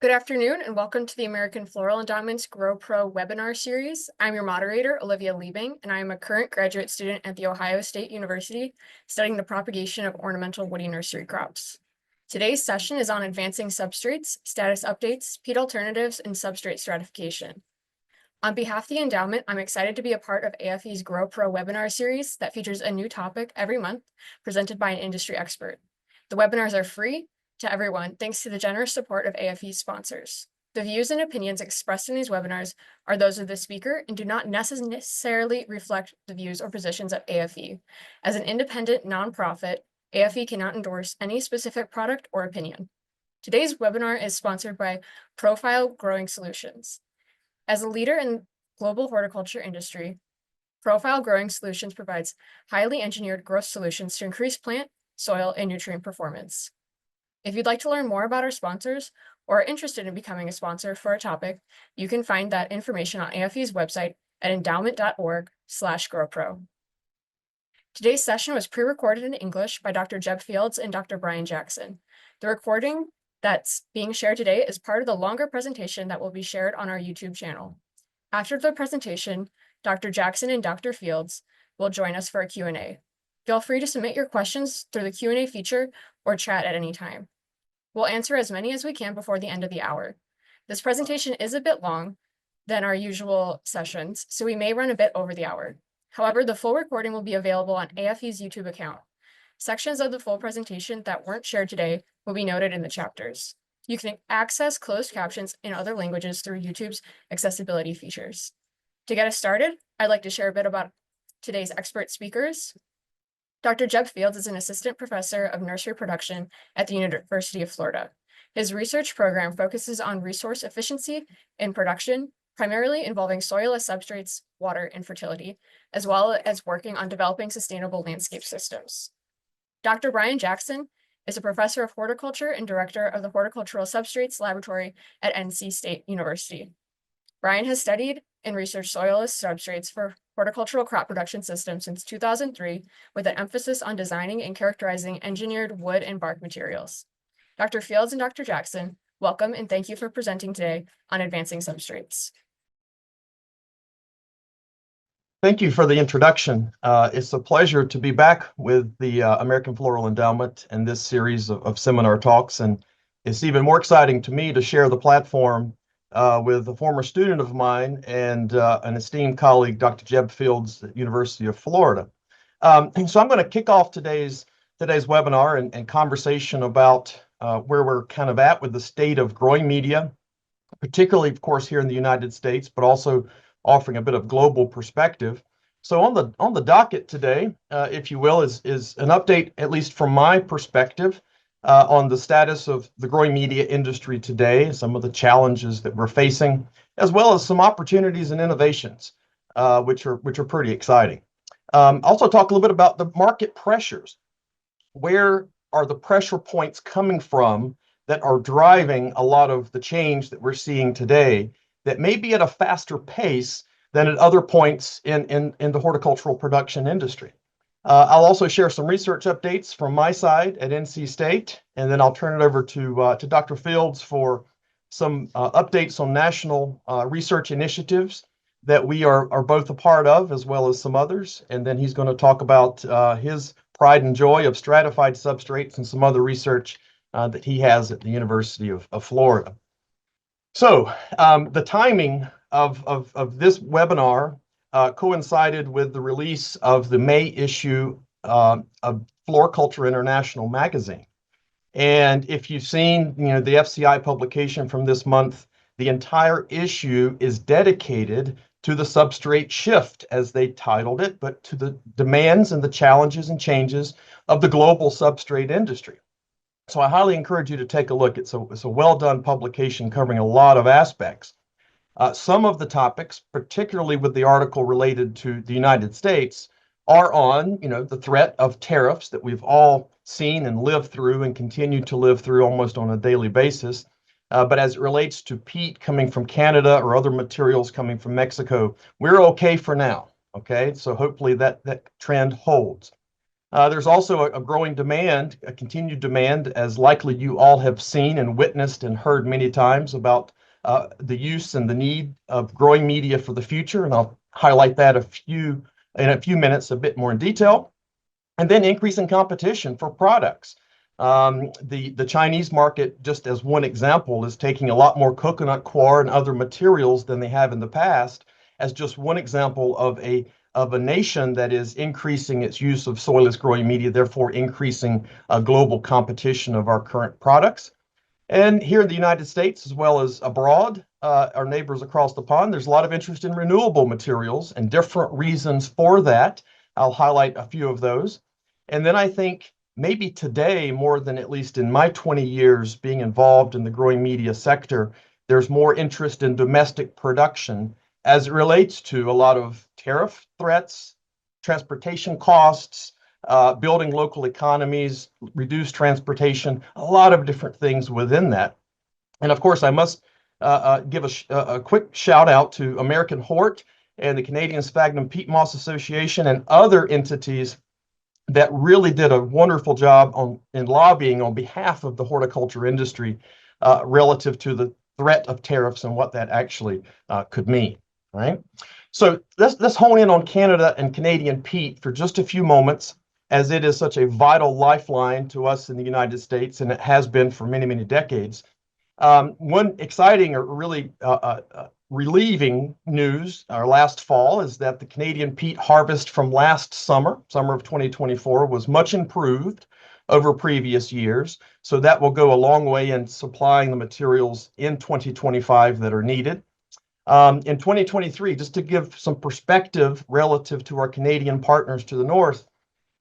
Good afternoon and welcome to the American Floral Endowment's Grow Pro webinar series. I'm your moderator, Olivia Liebing, and I am a current graduate student at The Ohio State University studying the propagation of ornamental woody nursery crops. Today's session is on advancing substrates, status updates, peat alternatives, and substrate stratification. On behalf of the endowment, I'm excited to be a part of AFE's Grow Pro webinar series that features a new topic every month presented by an industry expert. The webinars are free to everyone thanks to the generous support of AFE's sponsors. The views and opinions expressed in these webinars are those of the speaker and do not necessarily reflect the views or positions of AFE. As an independent nonprofit, AFE cannot endorse any specific product or opinion. Today's webinar is sponsored by Profile Growing Solutions. As a leader in global horticulture industry, Profile Growing Solutions provides highly engineered growth solutions to increase plant, soil, and nutrient performance. If you'd like to learn more about our sponsors or are interested in becoming a sponsor for a topic, you can find that information on AFE's website at endowment.org/growpro. Today's session was pre-recorded in English by Dr. Jeb Fields and Dr. Brian Jackson. The recording that's being shared today is part of the longer presentation that will be shared on our YouTube channel. After the presentation, Dr. Jackson and Dr. Fields will join us for a Q&A. Feel free to submit your questions through the Q&A feature or chat at any time. We'll answer as many as we can before the end of the hour. This presentation is a bit long than our usual sessions, so we may run a bit over the hour. However, the full recording will be available on AFE's YouTube account. Sections of the full presentation that weren't shared today will be noted in the chapters. You can access closed captions in other languages through YouTube's accessibility features. To get us started, I'd like to share a bit about today's expert speakers. Dr. Jeb Fields is an assistant professor of nursery production at the University of Florida. His research program focuses on resource efficiency in production, primarily involving soilless substrates, water, and fertility, as well as working on developing sustainable landscape systems. Dr. Brian Jackson is a professor of horticulture and director of the Horticultural Substrates Laboratory at NC State University. Brian has studied and researched soilless substrates for horticultural crop production systems since 2003, with an emphasis on designing and characterizing engineered wood and bark materials. Dr. Fields and Dr. Jackson, welcome and thank you for presenting today on advancing substrates. Thank you for the introduction. It's a pleasure to be back with the American Floral Endowment and this series of seminar talks, and it's even more exciting to me to share the platform with a former student of mine and an esteemed colleague, Dr. Jeb Fields at University of Florida. So I'm going to kick off today's webinar and conversation about where we're kind of at with the state of growing media, particularly, of course, here in the United States, but also offering a bit of global perspective. So on the docket today, if you will, is an update, at least from my perspective, on the status of the growing media industry today, some of the challenges that we're facing, as well as some opportunities and innovations, which are pretty exciting. Also talk a little bit about the market pressures. Where are the pressure points coming from that are driving a lot of the change that we're seeing today that may be at a faster pace than at other points in the horticultural production industry? I'll also share some research updates from my side at NC State, and then I'll turn it over to Dr. Fields for some updates on national research initiatives that we are both a part of, as well as some others. And then he's going to talk about his pride and joy of stratified substrates and some other research that he has at the University of Florida. So the timing of this webinar coincided with the release of the May issue of Floriculture International magazine. And if you've seen, the FCI publication from this month, the entire issue is dedicated to the substrate shift, as they titled it, but to the demands and the challenges and changes of the global substrate industry. So I highly encourage you to take a look. It's a well-done publication covering a lot of aspects. Some of the topics, particularly with the article related to the United States, are on, the threat of tariffs that we've all seen and lived through and continue to live through almost on a daily basis. But as it relates to peat coming from Canada or other materials coming from Mexico, we're okay for now. Okay, so hopefully that trend holds. There's also a growing demand, a continued demand, as likely you all have seen and witnessed and heard many times about the use and the need of growing media for the future. And I'll highlight that in a few minutes, a bit more in detail. And then increasing competition for products. The Chinese market, just as one example, is taking a lot more coconut coir and other materials than they have in the past, as just one example of a nation that is increasing its use of soilless growing media, therefore increasing global competition of our current products. And here in the United States, as well as abroad, our neighbors across the pond, there's a lot of interest in renewable materials and different reasons for that. I'll highlight a few of those. And then I think maybe today, more than at least in my 20 years being involved in the growing media sector, there's more interest in domestic production as it relates to a lot of tariff threats, transportation costs, building local economies, reduced transportation, a lot of different things within that. And of course, I must give a quick shout out to American Hort and the Canadian Sphagnum Peat Moss Association and other entities that really did a wonderful job in lobbying on behalf of the horticulture industry relative to the threat of tariffs and what that actually could mean, right? So let's hone in on Canada and Canadian peat for just a few moments, as it is such a vital lifeline to us in the United States, and it has been for many, many decades. One exciting or really relieving news last fall is that the Canadian peat harvest from last summer of 2024, was much improved over previous years. So that will go a long way in supplying the materials in 2025 that are needed. In 2023, just to give some perspective relative to our Canadian partners to the north,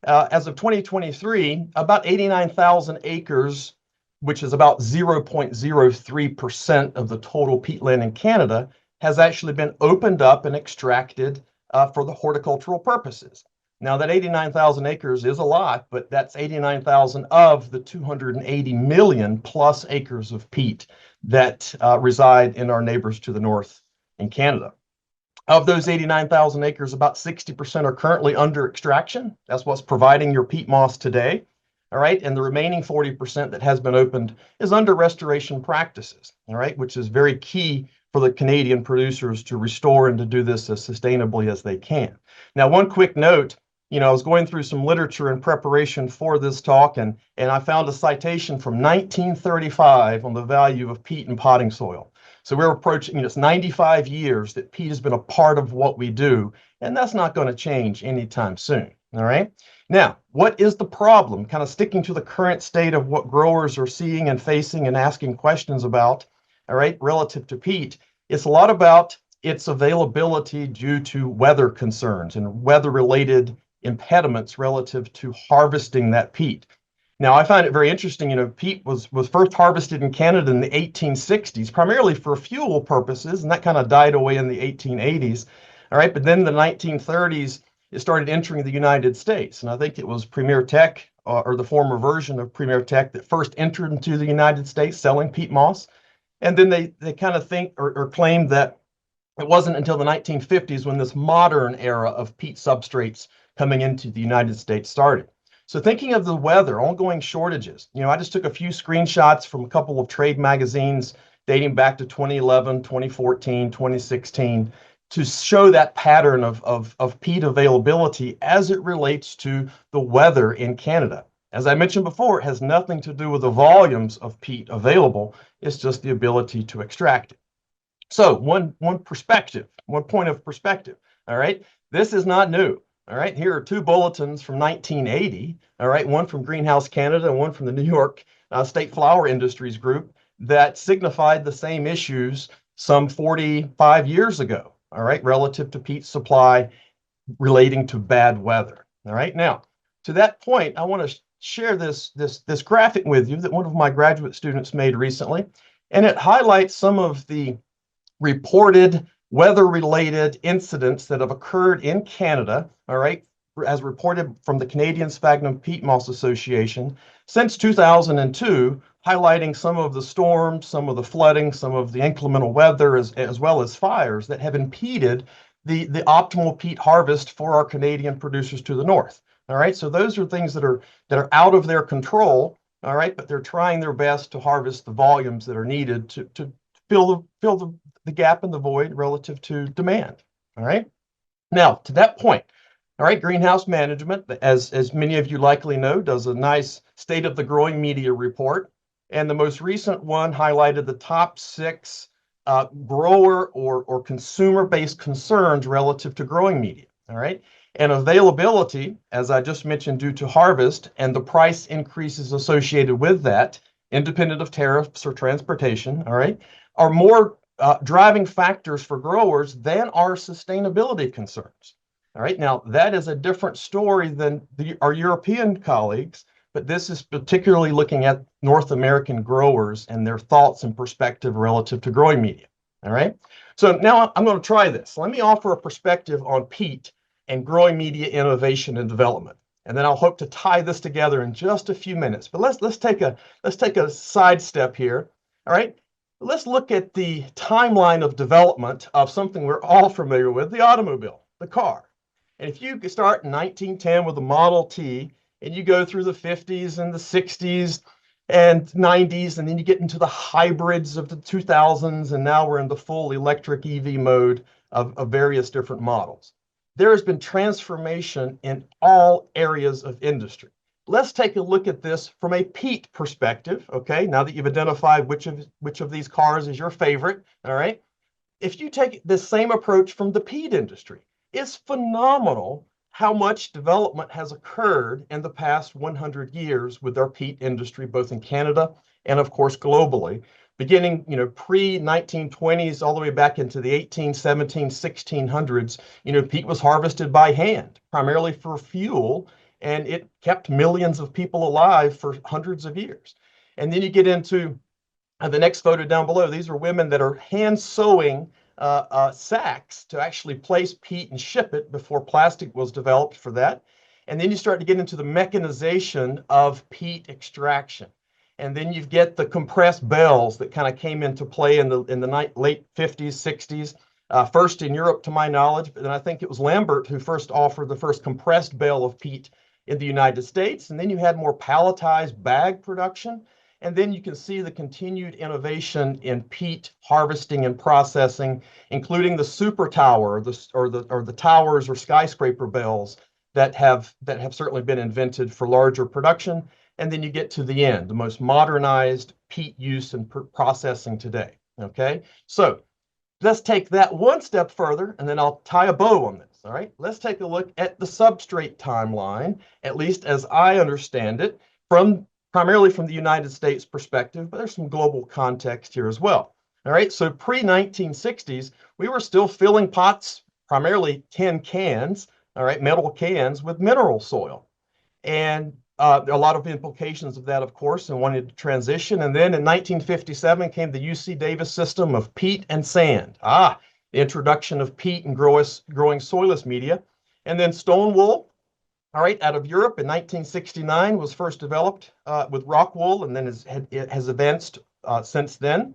as of 2023, about 89,000 acres, which is about 0.03% of the total peatland in Canada, has actually been opened up and extracted for the horticultural purposes. Now, that 89,000 acres is a lot, but that's 89,000 of the 280 million plus acres of peat that reside in our neighbors to the north in Canada. Of those 89,000 acres, about 60% are currently under extraction. That's what's providing your peat moss today. All right. And the remaining 40% that has been opened is under restoration practices. All right. Which is very key for the Canadian producers to restore and to do this as sustainably as they can. Now, one quick note, I was going through some literature in preparation for this talk, and I found a citation from 1935 on the value of peat in potting soil. So we're approaching, it's 95 years that peat has been a part of what we do, and that's not going to change anytime soon. All right. Now, what is the problem? Kind of sticking to the current state of what growers are seeing and facing and asking questions about, all right, relative to peat. It's a lot about its availability due to weather concerns and weather-related impediments relative to harvesting that peat. Now, I find it very interesting, peat was first harvested in Canada in the 1860s, primarily for fuel purposes, and that kind of died away in the 1880s. All right, but then in the 1930s, it started entering the United States. And I think it was Premier Tech, or the former version of Premier Tech, that first entered into the United States selling peat moss. And then they kind of think or claim that it wasn't until the 1950s when this modern era of peat substrates coming into the United States started. So thinking of the weather, ongoing shortages, I just took a few screenshots from a couple of trade magazines dating back to 2011, 2014, 2016 to show that pattern of peat availability as it relates to the weather in Canada. As I mentioned before, it has nothing to do with the volumes of peat available. It's just the ability to extract it. So one perspective, one point of perspective, all right? This is not new. All right, here are two bulletins from 1980, all right, one from Greenhouse Canada and one from the New York State Flower Industries Group that signified the same issues some 45 years ago, all right, relative to peat supply relating to bad weather. All right, now to that point, I want to share this graphic with you that one of my graduate students made recently, and it highlights some of the reported weather-related incidents that have occurred in Canada, all right, as reported from the Canadian Sphagnum Peat Moss Association since 2002, highlighting some of the storms, some of the flooding, some of the inclement weather, as well as fires that have impeded the optimal peat harvest for our Canadian producers to the north. All right, so those are things that are out of their control. All right, but they're trying their best to harvest the volumes that are needed to fill the gap and the void relative to demand. All right. Now, to that point, all right, greenhouse management, as many of you likely know, does a nice state of the growing media report. And the most recent one highlighted the top 6 grower or consumer-based concerns relative to growing media. All right. And availability, as I just mentioned, due to harvest and the price increases associated with that, independent of tariffs or transportation, all right, are more driving factors for growers than are sustainability concerns. All right, now that is a different story than our European colleagues, but this is particularly looking at North American growers and their thoughts and perspective relative to growing media. All right, so now I'm going to try this. Let me offer a perspective on peat and growing media innovation and development, and then I'll hope to tie this together in just a few minutes. But let's take a sidestep here. All right, let's look at the timeline of development of something we're all familiar with, the automobile, the car. And if you start in 1910 with the Model T, and you go through the 50s and the 60s and 90s, and then you get into the hybrids of the 2000s, and now we're in the full electric EV mode of various different models. There has been transformation in all areas of industry. Let's take a look at this from a peat perspective, okay? Now that you've identified which of these cars is your favorite, all right? If you take the same approach from the peat industry, it's phenomenal how much development has occurred in the past 100 years with our peat industry, both in Canada and of course globally, beginning, pre-1920s all the way back into the 18, 17, 1600s. Peat was harvested by hand, primarily for fuel, and it kept millions of people alive for hundreds of years. And then you get into the next photo down below. These are women that are hand sewing sacks to actually place peat and ship it before plastic was developed for that. And then you start to get into the mechanization of peat extraction. And then you get the compressed bells that kind of came into play in the late 50s, 60s. First in Europe, to my knowledge, but then I think it was Lambert who first offered the first compressed bale of peat in the United States. And then you had more palletized bag production. And then you can see the continued innovation in peat harvesting and processing, including the super tower, or the towers or skyscraper bells that have certainly been invented for larger production. And then you get to the end, the most modernized peat use and processing today. Okay, so let's take that one step further, and then I'll tie a bow on this. All right, let's take a look at the substrate timeline, at least as I understand it, primarily from the United States perspective, but there's some global context here as well. All right, so pre-1960s, we were still filling pots, primarily tin cans, all right, metal cans with mineral soil. And a lot of implications of that, of course, and wanted to transition. And then in 1957 came the UC Davis system of peat and sand. The introduction of peat and growing soilless media. And then stone wool, all right, out of Europe in 1969 was first developed with rock wool, and then it has advanced since then.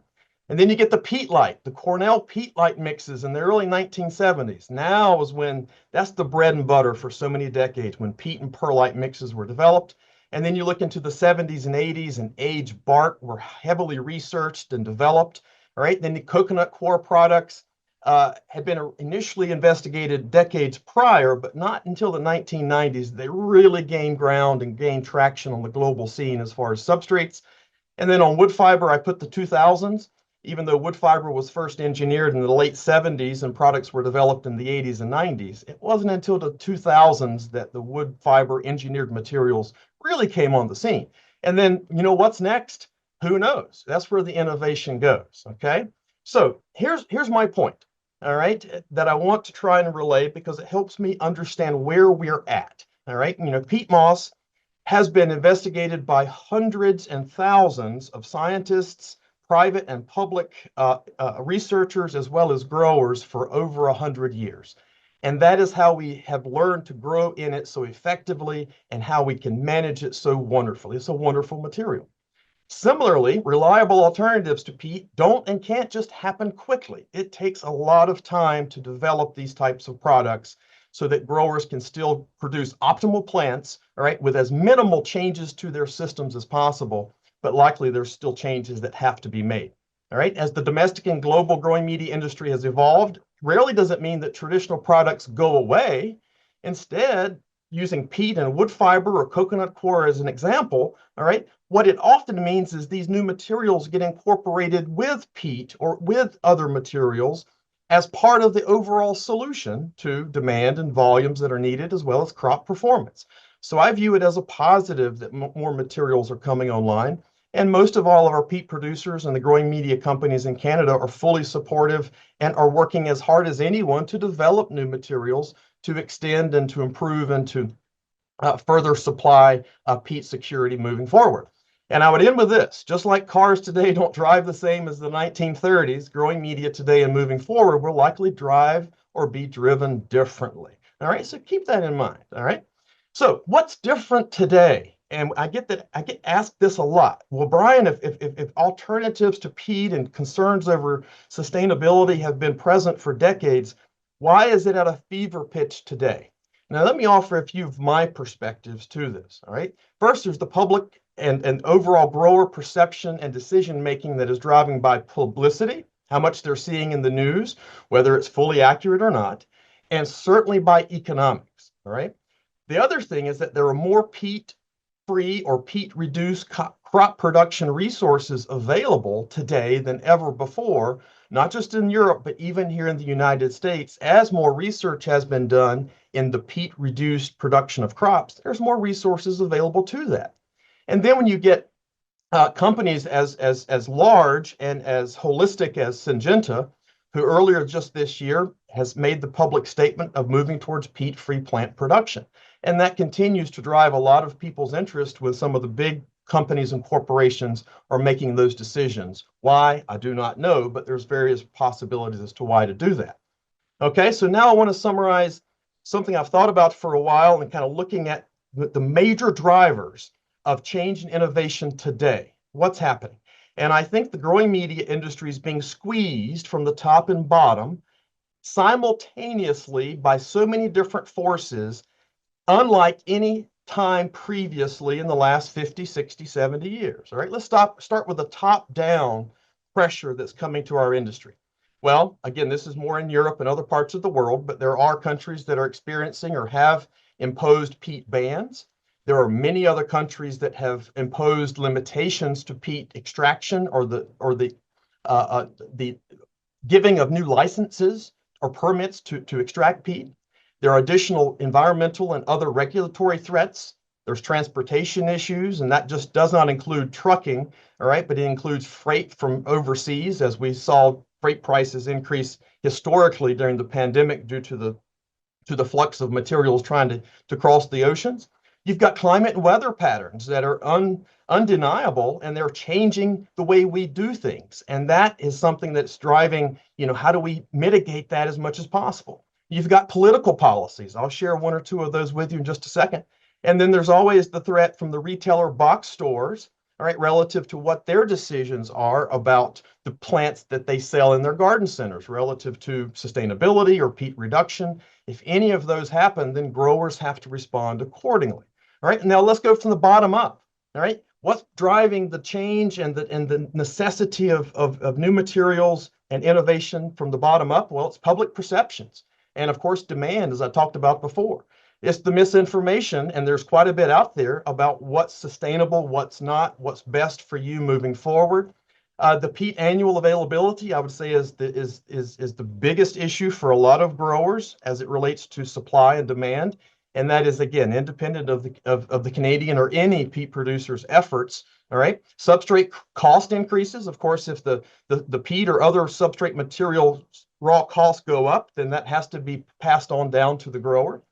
And then you get the peat light, the Cornell peat light mixes in the early 1970s. Now is when that's the bread and butter for so many decades, when peat and perlite mixes were developed. And then you look into the 70s and 80s, and aged bark were heavily researched and developed. All right, then the coconut coir products had been initially investigated decades prior, but not until the 1990s they really gained ground and gained traction on the global scene as far as substrates. And then on wood fiber, I put the 2000s. Even though wood fiber was first engineered in the late 70s and products were developed in the 80s and 90s, it wasn't until the 2000s that the wood fiber engineered materials really came on the scene. And then, what's next? Who knows? That's where the innovation goes, okay? So here's my point, all right, that I want to try and relay because it helps me understand where we're at, all right? Peat moss has been investigated by hundreds and thousands of scientists, private and public researchers, as well as growers for over 100 years. And that is how we have learned to grow in it so effectively and how we can manage it so wonderfully. It's a wonderful material. Similarly, reliable alternatives to peat don't and can't just happen quickly. It takes a lot of time to develop these types of products so that growers can still produce optimal plants, all right, with as minimal changes to their systems as possible, but likely there's still changes that have to be made. All right, as the domestic and global growing media industry has evolved, rarely does it mean that traditional products go away. Instead, using peat and wood fiber or coconut coir as an example, all right, what it often means is these new materials get incorporated with peat or with other materials as part of the overall solution to demand and volumes that are needed, as well as crop performance. So I view it as a positive that more materials are coming online. And most of all of our peat producers and the growing media companies in Canada are fully supportive and are working as hard as anyone to develop new materials to extend and to improve and to further supply peat security moving forward. And I would end with this: just like cars today don't drive the same as the 1930s, growing media today and moving forward will likely drive or be driven differently. All right, so keep that in mind. All right. So what's different today? And I get asked this a lot. Well, Brian, if alternatives to peat and concerns over sustainability have been present for decades, why is it at a fever pitch today? Now, let me offer a few of my perspectives to this. All right. First, there's the public and overall grower perception and decision making that is driving by publicity, how much they're seeing in the news, whether it's fully accurate or not, and certainly by economics. All right. The other thing is that there are more peat-free or peat-reduced crop production resources available today than ever before, not just in Europe, but even here in the United States. As more research has been done in the peat-reduced production of crops, there's more resources available to that. And then when you get companies as large and as holistic as Syngenta, who earlier just this year has made the public statement of moving towards peat-free plant production. And that continues to drive a lot of people's interest with some of the big companies and corporations are making those decisions. Why? I do not know, but there's various possibilities as to why to do that. Okay, so now I want to summarize something I've thought about for a while and kind of looking at the major drivers of change and innovation today. What's happening? And I think the growing media industry is being squeezed from the top and bottom simultaneously by so many different forces, unlike any time previously in the last 50, 60, 70 years. All right, let's start with the top-down pressure that's coming to our industry. Well, again, this is more in Europe and other parts of the world, but there are countries that are experiencing or have imposed peat bans. There are many other countries that have imposed limitations to peat extraction or the giving of new licenses or permits to extract peat. There are additional environmental and other regulatory threats. There's transportation issues, and that just does not include trucking, all right, but it includes freight from overseas, as we saw freight prices increase historically during the pandemic due to the flux of materials trying to cross the oceans. You've got climate and weather patterns that are undeniable, and they're changing the way we do things. And that is something that's driving, how do we mitigate that as much as possible? You've got political policies. I'll share one or two of those with you in just a second. And then there's always the threat from the retailer box stores, all right, relative to what their decisions are about the plants that they sell in their garden centers, relative to sustainability or peat reduction. If any of those happen, then growers have to respond accordingly. All right, now let's go from the bottom up. All right, what's driving the change and the necessity of new materials and innovation from the bottom up? Well, it's public perceptions. And of course, demand, as I talked about before. It's the misinformation, and there's quite a bit out there about what's sustainable, what's not, what's best for you moving forward. The peat annual availability, I would say, is the biggest issue for a lot of growers as it relates to supply and demand. And that is, again, independent of the Canadian or any peat producer's efforts. All right. Substrate cost increases. Of course, if the peat or other substrate material raw costs go up, then that has to be passed on down to the grower.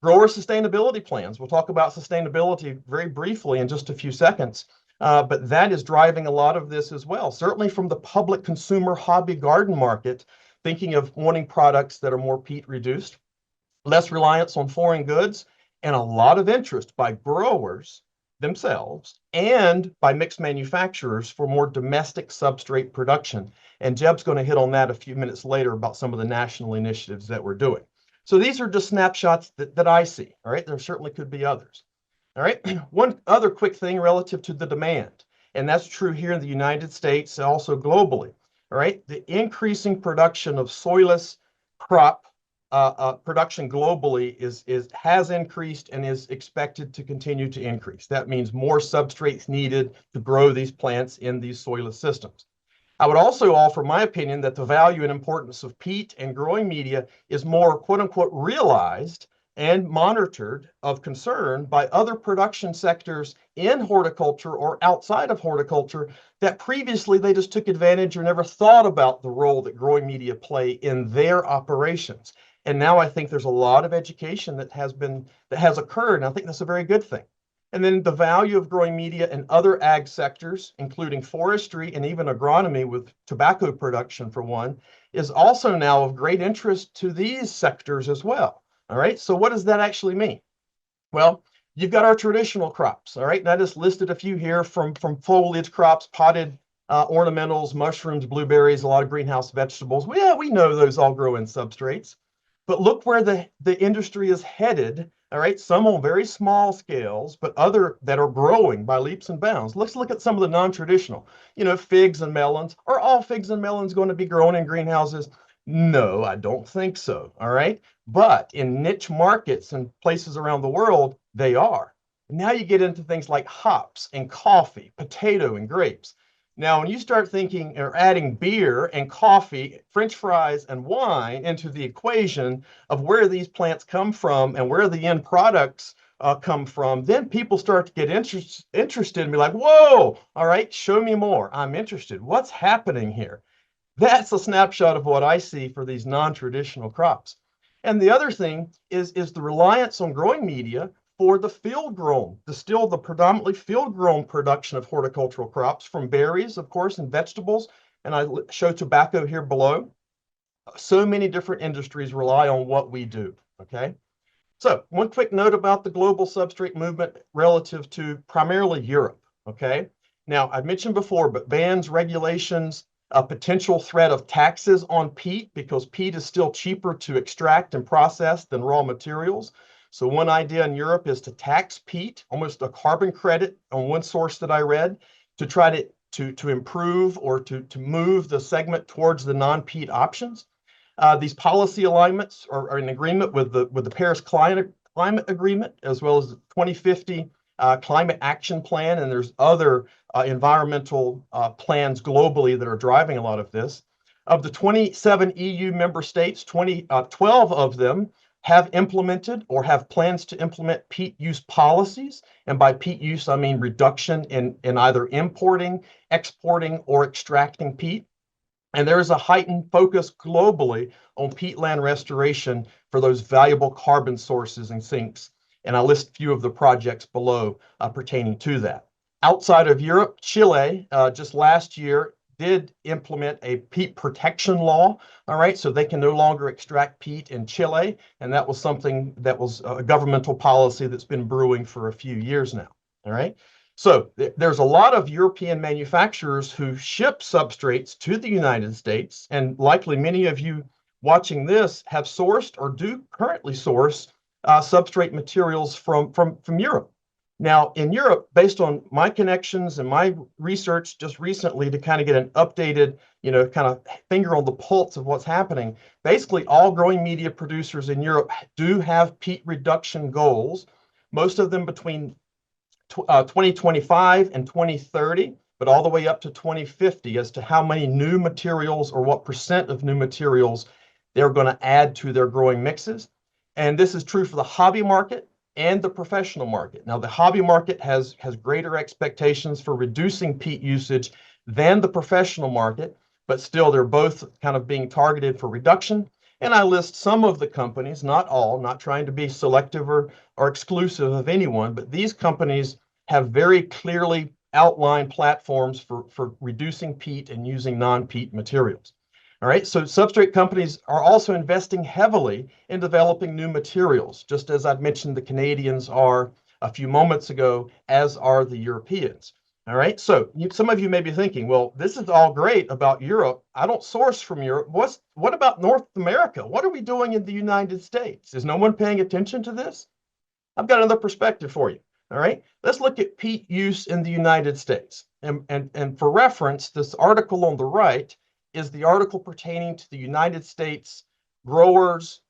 Grower sustainability plans. We'll talk about sustainability very briefly in just a few seconds. But that is driving a lot of this as well. Certainly from the public consumer hobby garden market, thinking of wanting products that are more peat reduced, less reliance on foreign goods, and a lot of interest by growers themselves and by mixed manufacturers for more domestic substrate production. And Jeb's going to hit on that a few minutes later about some of the national initiatives that we're doing. So these are just snapshots that I see, all right? There certainly could be others. All right, one other quick thing relative to the demand, and that's true here in the United States, also globally. All right, the increasing production of soilless crop production globally has increased and is expected to continue to increase. That means more substrates needed to grow these plants in these soilless systems. I would also offer my opinion that the value and importance of peat and growing media is more quote unquote realized and monitored of concern by other production sectors in horticulture or outside of horticulture that previously they just took advantage or never thought about the role that growing media play in their operations. And now I think there's a lot of education that has occurred, and I think that's a very good thing. And then the value of growing media in other ag sectors, including forestry and even agronomy with tobacco production for one, is also now of great interest to these sectors as well. All right, so what does that actually mean? Well, you've got our traditional crops, all right? And I just listed a few here from foliage crops, potted ornamentals, mushrooms, blueberries, a lot of greenhouse vegetables. Well, yeah, we know those all grow in substrates. But look where the industry is headed, all right? Some on very small scales, but other that are growing by leaps and bounds. Let's look at some of the non-traditional, figs and melons. Are all figs and melons going to be grown in greenhouses? No, I don't think so, all right? But in niche markets and places around the world, they are. Now you get into things like hops and coffee, potato and grapes. Now, when you start thinking or adding beer and coffee, French fries and wine into the equation of where these plants come from and where the end products come from, then people start to get interested and be like, whoa, all right, show me more. I'm interested. What's happening here? That's a snapshot of what I see for these non-traditional crops. And the other thing is the reliance on growing media for the field grown, the predominantly field grown production of horticultural crops from berries, of course, and vegetables. And I show tobacco here below. So many different industries rely on what we do, okay? So one quick note about the global substrate movement relative to primarily Europe, okay? Now, I mentioned before, but bans, regulations, a potential threat of taxes on peat because peat is still cheaper to extract and process than raw materials. So one idea in Europe is to tax peat, almost a carbon credit on one source that I read, to try to improve or to move the segment towards the non-peat options. These policy alignments are in agreement with the Paris Climate Agreement, as well as the 2050 Climate Action Plan, and there's other environmental plans globally that are driving a lot of this. Of the 27 EU member states, 12 of them have implemented or have plans to implement peat use policies. And by peat use, I mean reduction in either importing, exporting, or extracting peat. And there is a heightened focus globally on peatland restoration for those valuable carbon sources and sinks. And I list a few of the projects below pertaining to that. Outside of Europe, Chile just last year did implement a peat protection law, all right, so they can no longer extract peat in Chile, and that was something that was a governmental policy that's been brewing for a few years now, all right? So there's a lot of European manufacturers who ship substrates to the United States, and likely many of you watching this have sourced or do currently source substrate materials from Europe. Now, in Europe, based on my connections and my research just recently to kind of get an updated, kind of finger on the pulse of what's happening, basically all growing media producers in Europe do have peat reduction goals, most of them between 2025 and 2030, but all the way up to 2050 as to how many new materials or what percent of new materials they're going to add to their growing mixes. And this is true for the hobby market and the professional market. Now, the hobby market has greater expectations for reducing peat usage than the professional market, but still they're both kind of being targeted for reduction. And I list some of the companies, not all, not trying to be selective or exclusive of anyone, but these companies have very clearly outlined platforms for reducing peat and using non-peat materials. All right, so substrate companies are also investing heavily in developing new materials, just as I'd mentioned the Canadians are a few moments ago, as are the Europeans. All right, so some of you may be thinking, well, this is all great about Europe. I don't source from Europe. What about North America? What are we doing in the United States? Is no one paying attention to this? I've got another perspective for you. All right, let's look at peat use in the United States. And for reference, this article on the right is the article pertaining to the United States growers'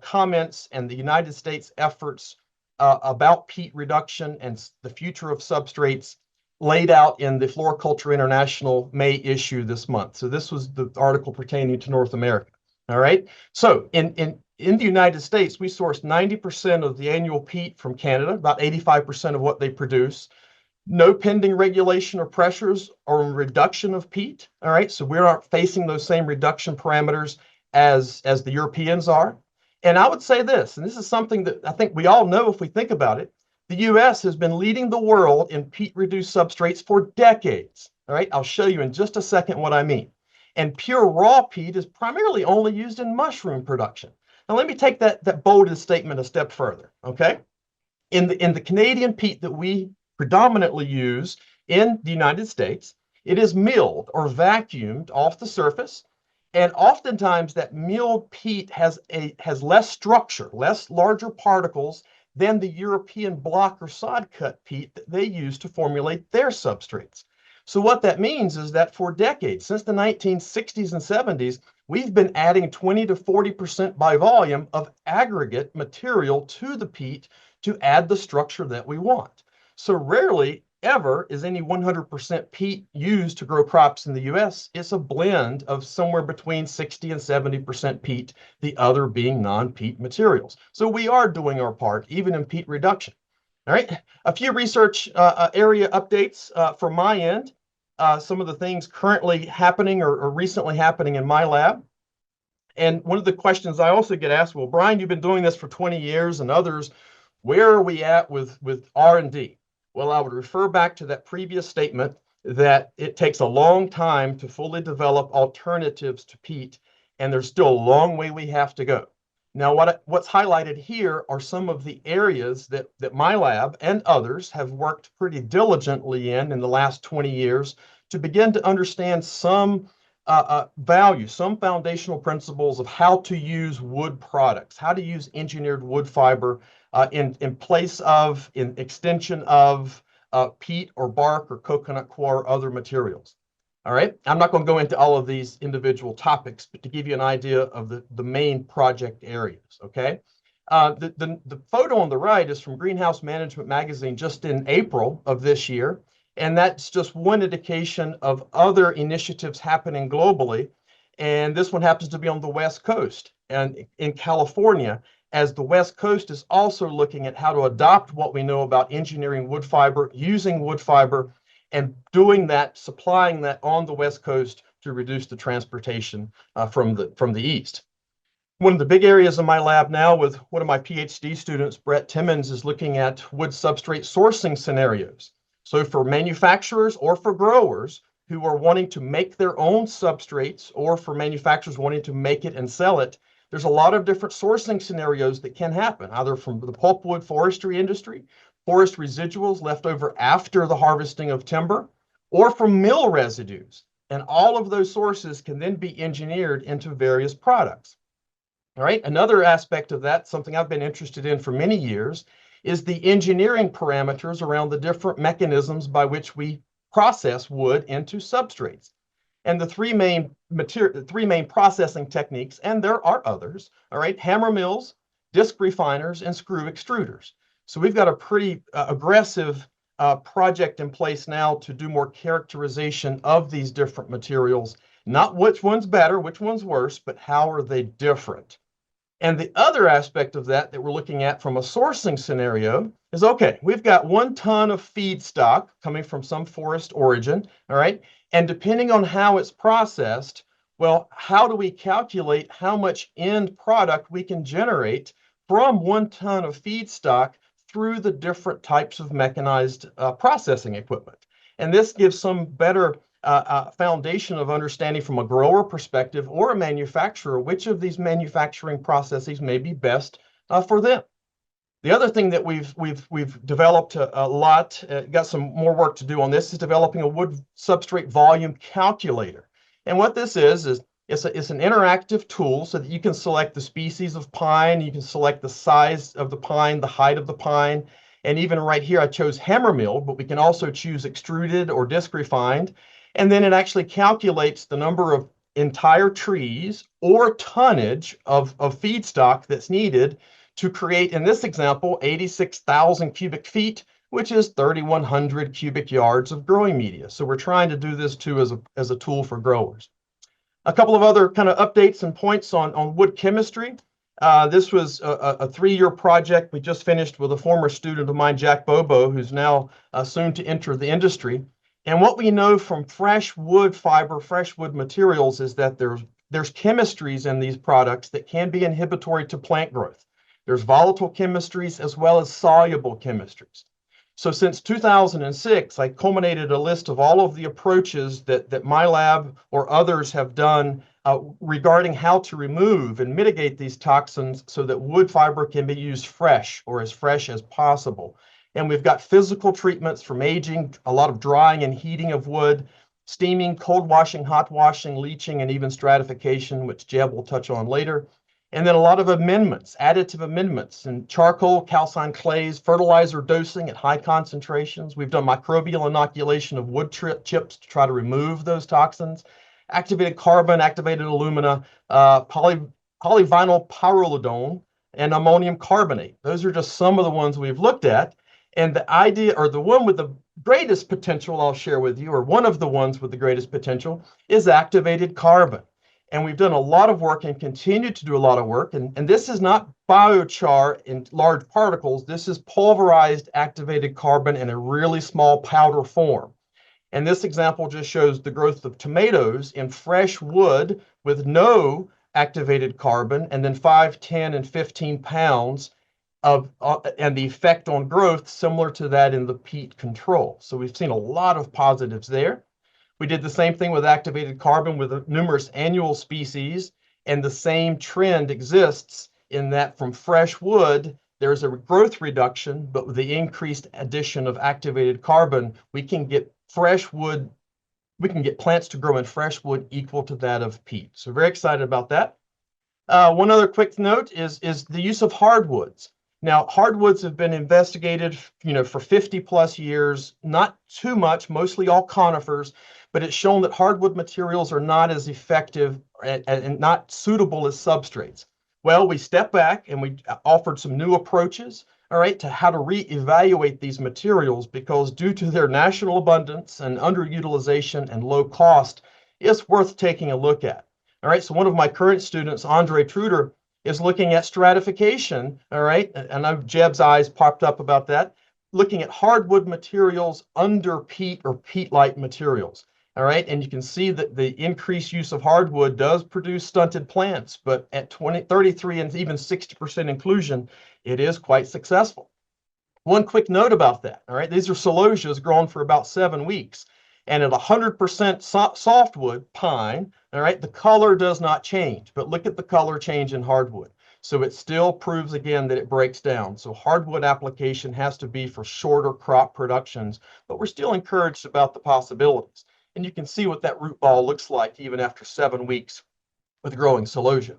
comments and the United States efforts about peat reduction and the future of substrates laid out in the Floriculture International May issue this month. So this was the article pertaining to North America. All right. So in the United States, we source 90% of the annual peat from Canada, about 85% of what they produce. No pending regulation or pressures or reduction of peat. All right. So we aren't facing those same reduction parameters as the Europeans are. And I would say this, and this is something that I think we all know if we think about it. The US has been leading the world in peat-reduced substrates for decades. All right, I'll show you in just a second what I mean. And pure raw peat is primarily only used in mushroom production. Now let me take that bolded statement a step further, okay? In the Canadian peat that we predominantly use in the United States, it is milled or vacuumed off the surface. And oftentimes that milled peat has less structure, less larger particles than the European block or sod cut peat that they use to formulate their substrates. So what that means is that for decades, since the 1960s and 70s, we've been adding 20 to 40% by volume of aggregate material to the peat to add the structure that we want. So rarely ever is any 100% peat used to grow crops in the US. It's a blend of somewhere between 60 and 70% peat, the other being non-peat materials. So we are doing our part, even in peat reduction. All right, a few research area updates from my end. Some of the things currently happening or recently happening in my lab. And one of the questions I also get asked, well, Brian, you've been doing this for 20 years and others, where are we at with R&D? Well, I would refer back to that previous statement that it takes a long time to fully develop alternatives to peat, and there's still a long way we have to go. Now, what's highlighted here are some of the areas that my lab and others have worked pretty diligently in the last 20 years to begin to understand some value, some foundational principles of how to use wood products, how to use engineered wood fiber in place of, in extension of peat or bark or coconut coir or other materials. All right, I'm not going to go into all of these individual topics, but to give you an idea of the main project areas, okay? The photo on the right is from Greenhouse Management Magazine just in April of this year, and that's just one indication of other initiatives happening globally. And this one happens to be on the West Coast and in California, as the West Coast is also looking at how to adopt what we know about engineering wood fiber, using wood fiber, and doing that, supplying that on the West Coast to reduce the transportation from the east. One of the big areas in my lab now with one of my PhD students, Brett Timmons, is looking at wood substrate sourcing scenarios. So for manufacturers or for growers who are wanting to make their own substrates, or for manufacturers wanting to make it and sell it, there's a lot of different sourcing scenarios that can happen, either from the pulpwood forestry industry, forest residuals left over after the harvesting of timber, or from mill residues. And all of those sources can then be engineered into various products. All right, another aspect of that, something I've been interested in for many years, is the engineering parameters around the different mechanisms by which we process wood into substrates. And the three main processing techniques, and there are others, all right, hammer mills, disc refiners, and screw extruders. So we've got a pretty aggressive project in place now to do more characterization of these different materials, not which one's better, which one's worse, but how are they different. And the other aspect of that we're looking at from a sourcing scenario is, okay, we've got 1 ton of feedstock coming from some forest origin, all right? And depending on how it's processed, well, how do we calculate how much end product we can generate from 1 ton of feedstock through the different types of mechanized processing equipment? And this gives some better foundation of understanding from a grower perspective or a manufacturer, which of these manufacturing processes may be best for them. The other thing that we've developed a lot, got some more work to do on this, is developing a wood substrate volume calculator. And what this is it's an interactive tool so that you can select the species of pine, you can select the size of the pine, the height of the pine, and even right here I chose hammer-milled, but we can also choose extruded or disc refined. And then it actually calculates the number of entire trees or tonnage of feedstock that's needed to create, in this example, 86,000 cubic feet, which is 3,100 cubic yards of growing media. So we're trying to do this too as a tool for growers. A couple of other kind of updates and points on wood chemistry. This was a 3-year project we just finished with a former student of mine, Jack Bobo, who's now soon to enter the industry. And what we know from fresh wood fiber, fresh wood materials, is that there's chemistries in these products that can be inhibitory to plant growth. There's volatile chemistries as well as soluble chemistries. So since 2006, I culminated a list of all of the approaches that my lab or others have done regarding how to remove and mitigate these toxins so that wood fiber can be used fresh or as fresh as possible. And we've got physical treatments from aging, a lot of drying and heating of wood, steaming, cold washing, hot washing, leaching, and even stratification, which Jeb will touch on later. And then a lot of amendments, additive amendments, and charcoal, calcined clays, fertilizer dosing at high concentrations. We've done microbial inoculation of wood chips to try to remove those toxins. Activated carbon, activated alumina, polyvinyl pyrrolidone, and ammonium carbonate. Those are just some of the ones we've looked at. And the idea, or the one with the greatest potential I'll share with you, or one of the ones with the greatest potential, is activated carbon. And we've done a lot of work and continue to do a lot of work. And this is not biochar in large particles. This is pulverized activated carbon in a really small powder form. And this example just shows the growth of tomatoes in fresh wood with no activated carbon, and then 5, 10, and 15 pounds of, and the effect on growth similar to that in the peat control. So we've seen a lot of positives there. We did the same thing with activated carbon with numerous annual species, and the same trend exists in that from fresh wood, there's a growth reduction, but with the increased addition of activated carbon, we can get fresh wood, we can get plants to grow in fresh wood equal to that of peat. So very excited about that. One other quick note is the use of hardwoods. Now, hardwoods have been investigated, for 50 plus years, not too much, mostly all conifers, but it's shown that hardwood materials are not as effective and not suitable as substrates. Well, we stepped back and we offered some new approaches, all right, to how to reevaluate these materials, because due to their national abundance and underutilization and low cost, it's worth taking a look at. All right, so one of my current students, Andre Truder, is looking at stratification, all right, and I know Jeb's eyes popped up about that, looking at hardwood materials under peat or peat-like materials. All right, and you can see that the increased use of hardwood does produce stunted plants, but at 20, 33, and even 60% inclusion, it is quite successful. One quick note about that, all right, these are celosias grown for about 7 weeks, and at 100% softwood pine, all right, the color does not change, but look at the color change in hardwood. So it still proves again that it breaks down. So hardwood application has to be for shorter crop productions, but we're still encouraged about the possibilities. And you can see what that root ball looks like even after 7 weeks with growing celosia.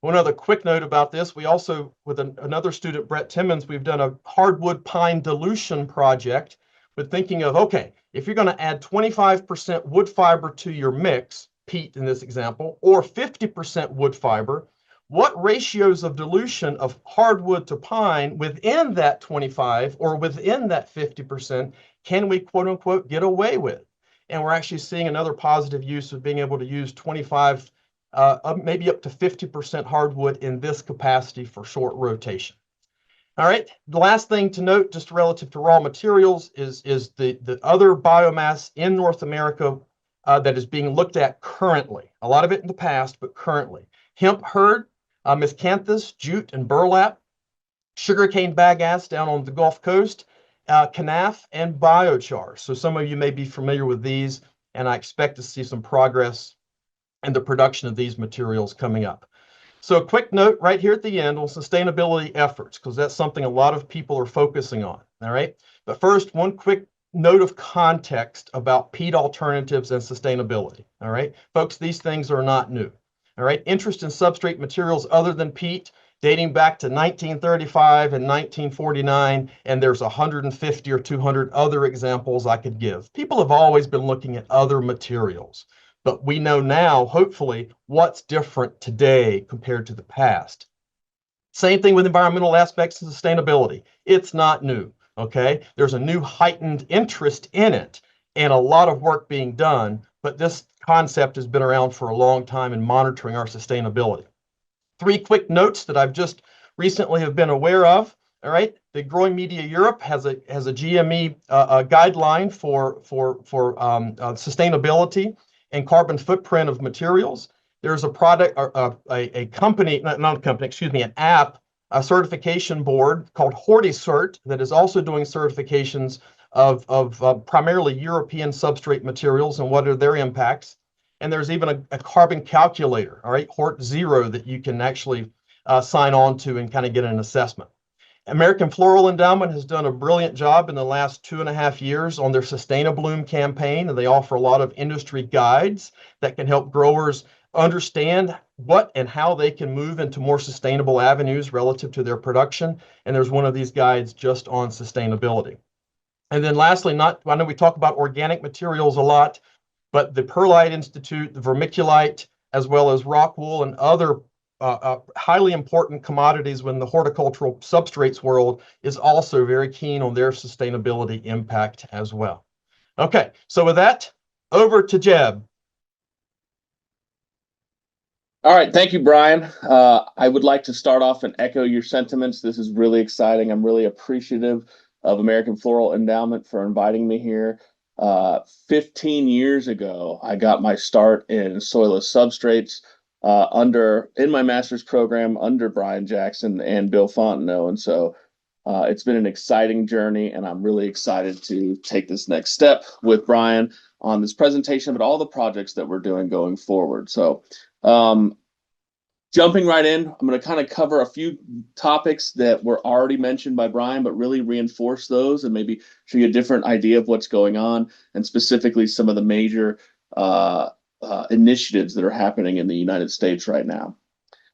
One other quick note about this, we also, with another student, Brett Timmons, we've done a hardwood pine dilution project with thinking of, okay, if you're going to add 25% wood fiber to your mix, peat in this example, or 50% wood fiber, what ratios of dilution of hardwood to pine within that 25 or within that 50% can we, quote unquote, get away with? And we're actually seeing another positive use of being able to use 25, maybe up to 50% hardwood in this capacity for short rotation. All right, the last thing to note, just relative to raw materials, is the other biomass in North America that is being looked at currently. A lot of it in the past, but currently. Hemp hurd, miscanthus, jute, and burlap, sugarcane bagasse down on the Gulf Coast, canaf, and biochar. So some of you may be familiar with these, and I expect to see some progress in the production of these materials coming up. So a quick note right here at the end on sustainability efforts, because that's something a lot of people are focusing on, all right? But first, one quick note of context about peat alternatives and sustainability, all right? Folks, these things are not new, all right? Interest in substrate materials other than peat dating back to 1935 and 1949, and there's 150 or 200 other examples I could give. People have always been looking at other materials, but we know now, hopefully, what's different today compared to the past. Same thing with environmental aspects of sustainability. It's not new, okay? There's a new heightened interest in it and a lot of work being done, but this concept has been around for a long time in monitoring our sustainability. Three quick notes that I've just recently have been aware of. All right, the Growing Media Europe has a GME guideline for sustainability and carbon footprint of materials. There's a product, a company, not a company, excuse me, an app, a certification board called HortiCert that is also doing certifications of primarily European substrate materials and what are their impacts. And there's even a carbon calculator, all right, Hort Zero, that you can actually sign on to and kind of get an assessment. American Floral Endowment has done a brilliant job in the last 2.5 years on their Sustainabloom campaign, and they offer a lot of industry guides that can help growers understand what and how they can move into more sustainable avenues relative to their production. And there's one of these guides just on sustainability. And then lastly, I know we talk about organic materials a lot, but the Perlite Institute, the vermiculite, as well as rock wool and other highly important commodities within the horticultural substrates world is also very keen on their sustainability impact as well. Okay, so with that, over to Jeb. All right, thank you, Brian. I would like to start off and echo your sentiments. This is really exciting. I'm really appreciative of American Floral Endowment for inviting me here. 15 years ago, I got my start in soilless substrates in my master's program under Brian Jackson and Bill Fontenot. And so it's been an exciting journey, and I'm really excited to take this next step with Brian on this presentation, but all the projects that we're doing going forward. So jumping right in, I'm going to kind of cover a few topics that were already mentioned by Brian, but really reinforce those and maybe show you a different idea of what's going on, and specifically some of the major initiatives that are happening in the United States right now.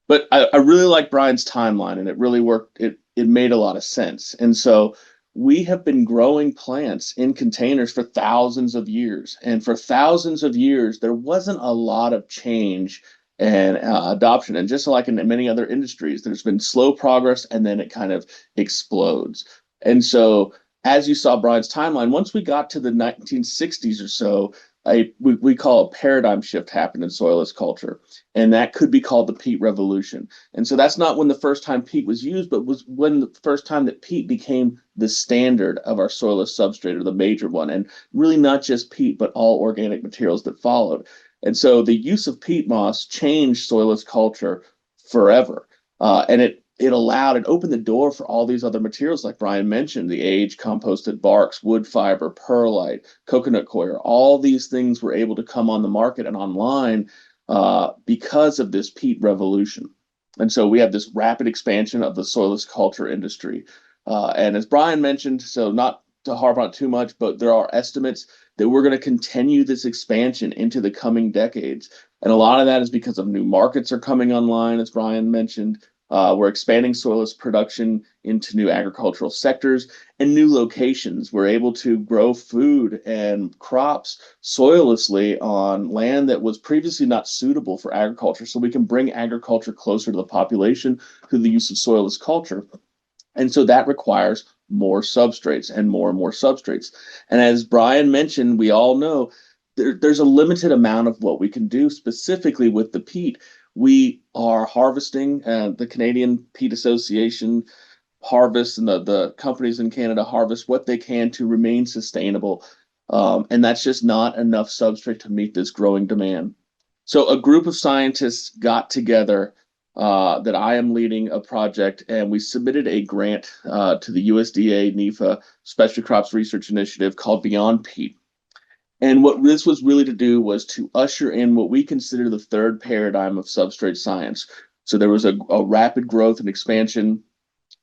But I really like Brian's timeline, and it really worked. It made a lot of sense. And so we have been growing plants in containers for thousands of years. And for thousands of years, there wasn't a lot of change and adoption. And just like in many other industries, there's been slow progress, and then it kind of explodes. And so as you saw Brian's timeline, once we got to the 1960s or so, we call a paradigm shift happened in soilless culture, and that could be called the peat revolution. And so that's not when the first time peat was used, but was when the first time that peat became the standard of our soilless substrate, or the major one, and really not just peat, but all organic materials that followed. And so the use of peat moss changed soilless culture forever, and it opened the door for all these other materials, like Brian mentioned, the aged composted barks, wood fiber, perlite, coconut coir. All these things were able to come on the market and online because of this peat revolution. And so we have this rapid expansion of the soilless culture industry. And as Brian mentioned, so not to harp on it too much, but there are estimates that we're going to continue this expansion into the coming decades. And a lot of that is because of new markets are coming online, as Brian mentioned. We're expanding soilless production into new agricultural sectors and new locations. We're able to grow food and crops soillessly on land that was previously not suitable for agriculture. So we can bring agriculture closer to the population through the use of soilless culture. And so that requires more substrates and more substrates. And as Brian mentioned, we all know there's a limited amount of what we can do specifically with the peat. We are harvesting, the Canadian Peat Association harvests, and the companies in Canada harvest what they can to remain sustainable. And that's just not enough substrate to meet this growing demand. So a group of scientists got together that I am leading a project, and we submitted a grant to the USDA NIFA Specialty Crops Research Initiative called Beyond Peat. And what this was really to do was to usher in what we consider the third paradigm of substrate science, So there was a rapid growth and expansion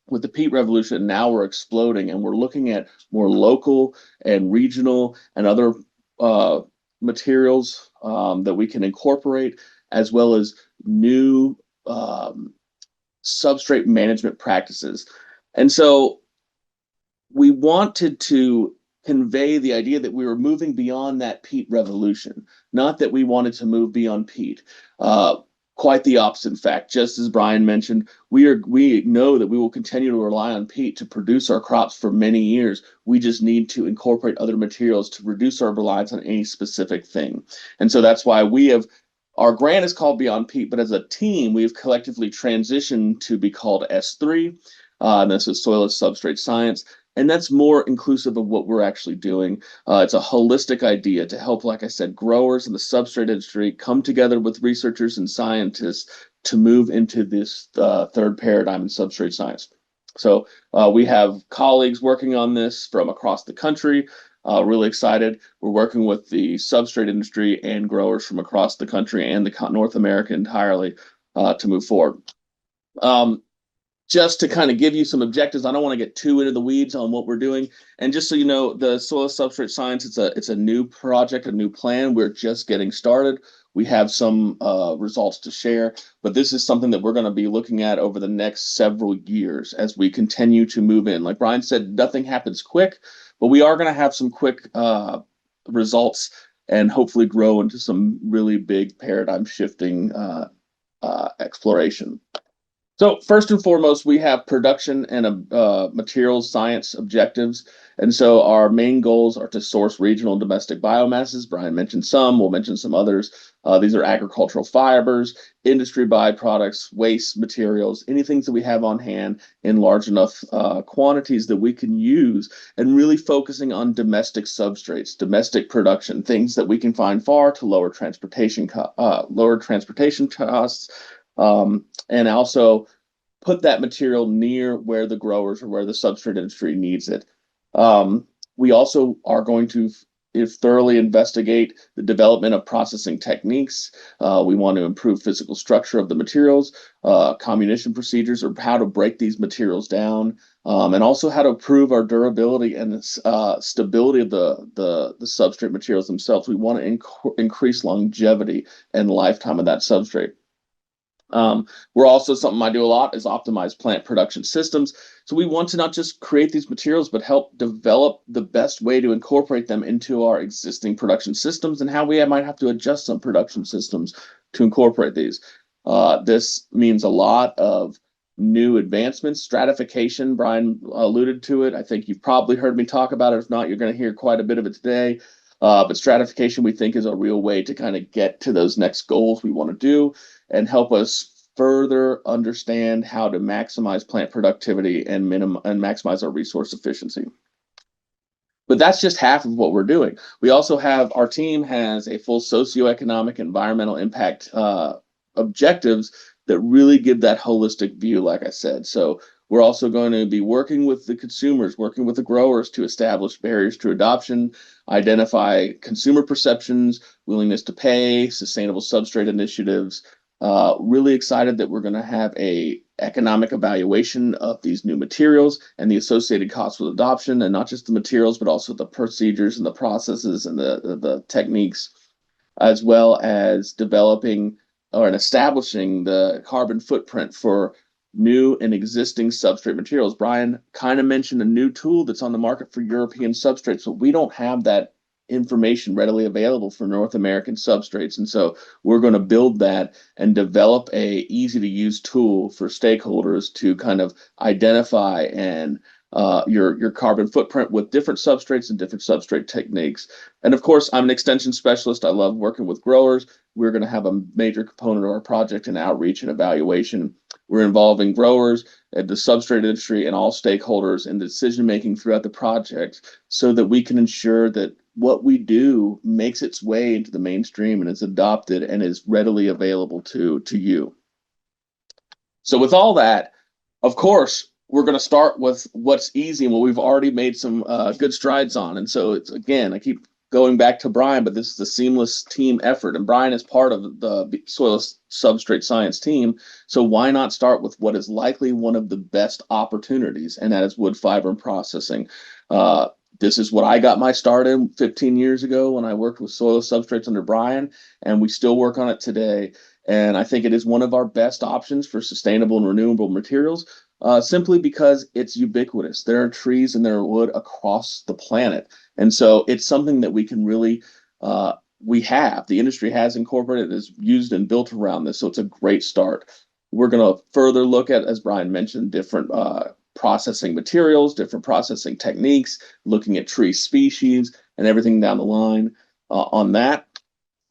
with the peat revolution. Now we're exploding, and we're looking at more local and regional and other materials that we can incorporate, as well as new substrate management practices. And so we wanted to convey the idea that we were moving beyond that peat revolution, not that we wanted to move beyond peat. Quite the opposite. In fact, just as Brian mentioned, we know that we will continue to rely on peat to produce our crops for many years. We just need to incorporate other materials to reduce our reliance on any specific thing. And so that's why our grant is called Beyond Peat, but as a team, we've collectively transitioned to be called S3. And this is Soilless Substrate Science. And that's more inclusive of what we're actually doing. It's a holistic idea to help, like I said, growers in the substrate industry come together with researchers and scientists to move into this third paradigm in substrate science. So we have colleagues working on this from across the country. Really excited. We're working with the substrate industry and growers from across the country and the North America entirely to move forward. Just to kind of give you some objectives, I don't want to get too into the weeds on what we're doing. And just so you know, the Soilless Substrate Science, it's a new project, a new plan. We're just getting started. We have some results to share, but this is something that we're going to be looking at over the next several years as we continue to move in. Like Brian said, nothing happens quick, but we are going to have some quick results and hopefully grow into some really big paradigm shifting exploration. So first and foremost, we have production and materials science objectives. And so our main goals are to source regional and domestic biomasses. Brian mentioned some, we'll mention some others. These are agricultural fibers, industry byproducts, waste materials, anything that we have on hand in large enough quantities that we can use, and really focusing on domestic substrates, domestic production, things that we can find far to lower transportation costs. And also put that material near where the growers or where the substrate industry needs it. We also are going to thoroughly investigate the development of processing techniques. We want to improve physical structure of the materials, comminution procedures, or how to break these materials down, and also how to improve our durability and stability of the substrate materials themselves. We want to increase longevity and lifetime of that substrate. We're also, something I do a lot is optimize plant production systems. So we want to not just create these materials, but help develop the best way to incorporate them into our existing production systems and how we might have to adjust some production systems to incorporate these. This means a lot of new advancements. Stratification, Brian alluded to it. I think you've probably heard me talk about it. If not, you're going to hear quite a bit of it today. But stratification, we think, is a real way to kind of get to those next goals we want to do and help us further understand how to maximize plant productivity and maximize our resource efficiency. But that's just half of what we're doing. We also have, our team has a full socioeconomic environmental impact objectives that really give that holistic view, like I said. So we're also going to be working with the consumers, working with the growers to establish barriers to adoption, identify consumer perceptions, willingness to pay, sustainable substrate initiatives. Really excited that we're going to have a economic evaluation of these new materials and the associated costs with adoption, and not just the materials, but also the procedures and the processes and the techniques, as well as developing or establishing the carbon footprint for new and existing substrate materials. Brian kind of mentioned a new tool that's on the market for European substrates, but we don't have that information readily available for North American substrates. And so we're going to build that and develop a easy to use tool for stakeholders to kind of identify and your carbon footprint with different substrates and different substrate techniques. And of course, I'm an extension specialist. I love working with growers. We're going to have a major component of our project in outreach and evaluation. We're involving growers, the substrate industry, and all stakeholders in decision-making throughout the project so that we can ensure that what we do makes its way into the mainstream and is adopted and is readily available to you. So with all that, of course, we're going to start with what's easy and what we've already made some good strides on. And so it's, again, I keep going back to Brian, but this is a seamless team effort. And Brian is part of the Soilless Substrate Science team. So why not start with what is likely one of the best opportunities, and that is wood fiber and processing. This is what I got my start in 15 years ago when I worked with Soilless Substrates under Brian, and we still work on it today. And I think it is one of our best options for sustainable and renewable materials, simply because it's ubiquitous. There are trees and there are wood across the planet. And so it's something that we can really, the industry has incorporated, is used and built around this. So it's a great start. We're going to further look at, as Brian mentioned, different processing materials, different processing techniques, looking at tree species and everything down the line on that.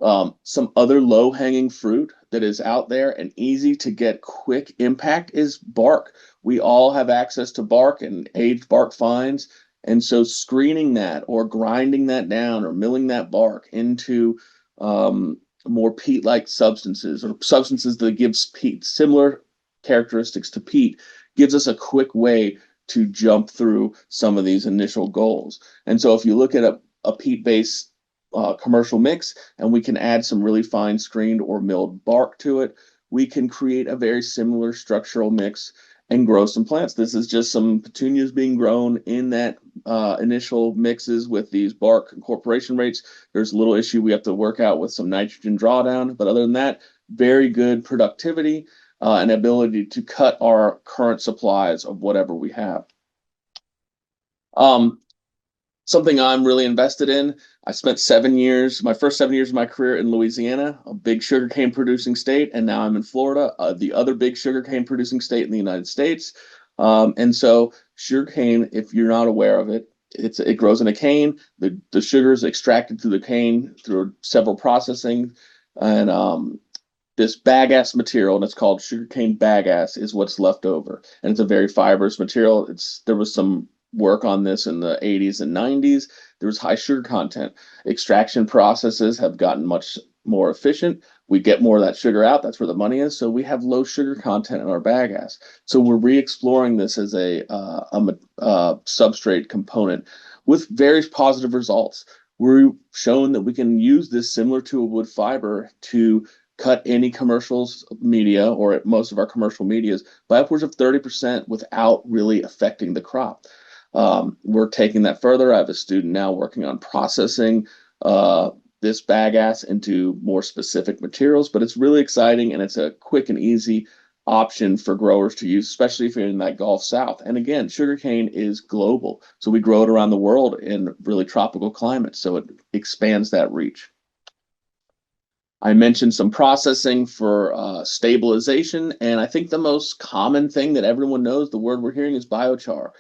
Some other low-hanging fruit that is out there and easy to get quick impact is bark. We all have access to bark and aged bark fines. And so screening that or grinding that down or milling that bark into more peat-like substances, or substances that gives peat similar characteristics to peat, gives us a quick way to jump through some of these initial goals. And so if you look at a peat-based commercial mix, and we can add some really fine screened or milled bark to it, we can create a very similar structural mix and grow some plants. This is just some petunias being grown in that initial mixes with these bark incorporation rates. There's a little issue we have to work out with some nitrogen drawdown, but other than that, very good productivity and ability to cut our current supplies of whatever we have. Something I'm really invested in. I spent my first 7 years of my career in Louisiana, a big sugarcane producing state, and now I'm in Florida, the other big sugarcane producing state in the United States. And so sugarcane, if you're not aware of it, it grows in a cane. The sugar is extracted through the cane through several processing, and this bagasse material, and it's called sugarcane bagasse, is what's left over, and it's a very fibrous material. There was some work on this in the 80s and 90s. There was high sugar content. Extraction processes have gotten much more efficient. We get more of that sugar out. That's where the money is. So we have low sugar content in our bagasse. So we're re-exploring this as a substrate component with various positive results. We've shown that we can use this similar to a wood fiber to cut any commercials media, or most of our commercial medias, by upwards of 30% without really affecting the crop. We're taking that further. I have a student now working on processing this bagasse into more specific materials, but it's really exciting, and it's a quick and easy option for growers to use, especially if you're in that Gulf South. And again, sugarcane is global, so we grow it around the world in really tropical climates, so it expands that reach. I mentioned some processing for stabilization, and I think the most common thing that everyone knows, the word we're hearing, is biochar.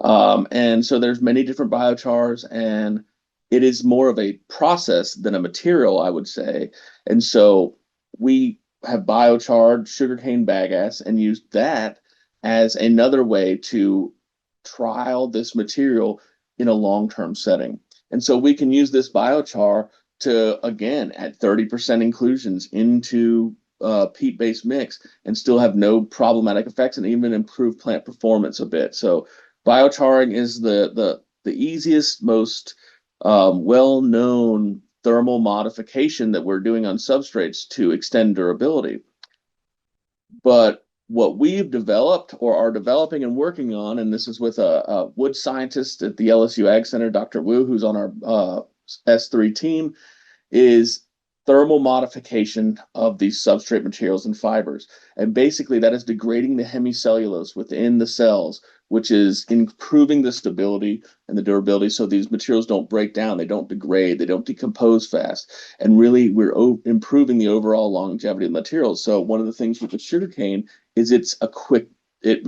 And so there's many different biochars, and it is more of a process than a material, I would say. And so we have biocharred sugarcane bagasse and used that as another way to trial this material in a long-term setting. And so we can use this biochar to, again, add 30% inclusions into peat-based mix and still have no problematic effects, and even improve plant performance a bit. So biocharring is the easiest, most well-known thermal modification that we're doing on substrates to extend durability. But what we've developed, or are developing and working on, and this is with a wood scientist at the LSU Ag Center, Dr. Wu, who's on our S3 team, is thermal modification of these substrate materials and fibers. And basically that is degrading the hemicellulose within the cells, which is improving the stability and the durability, so these materials don't break down, they don't degrade, they don't decompose fast. And really, we're improving the overall longevity of the materials. So one of the things with the sugarcane is it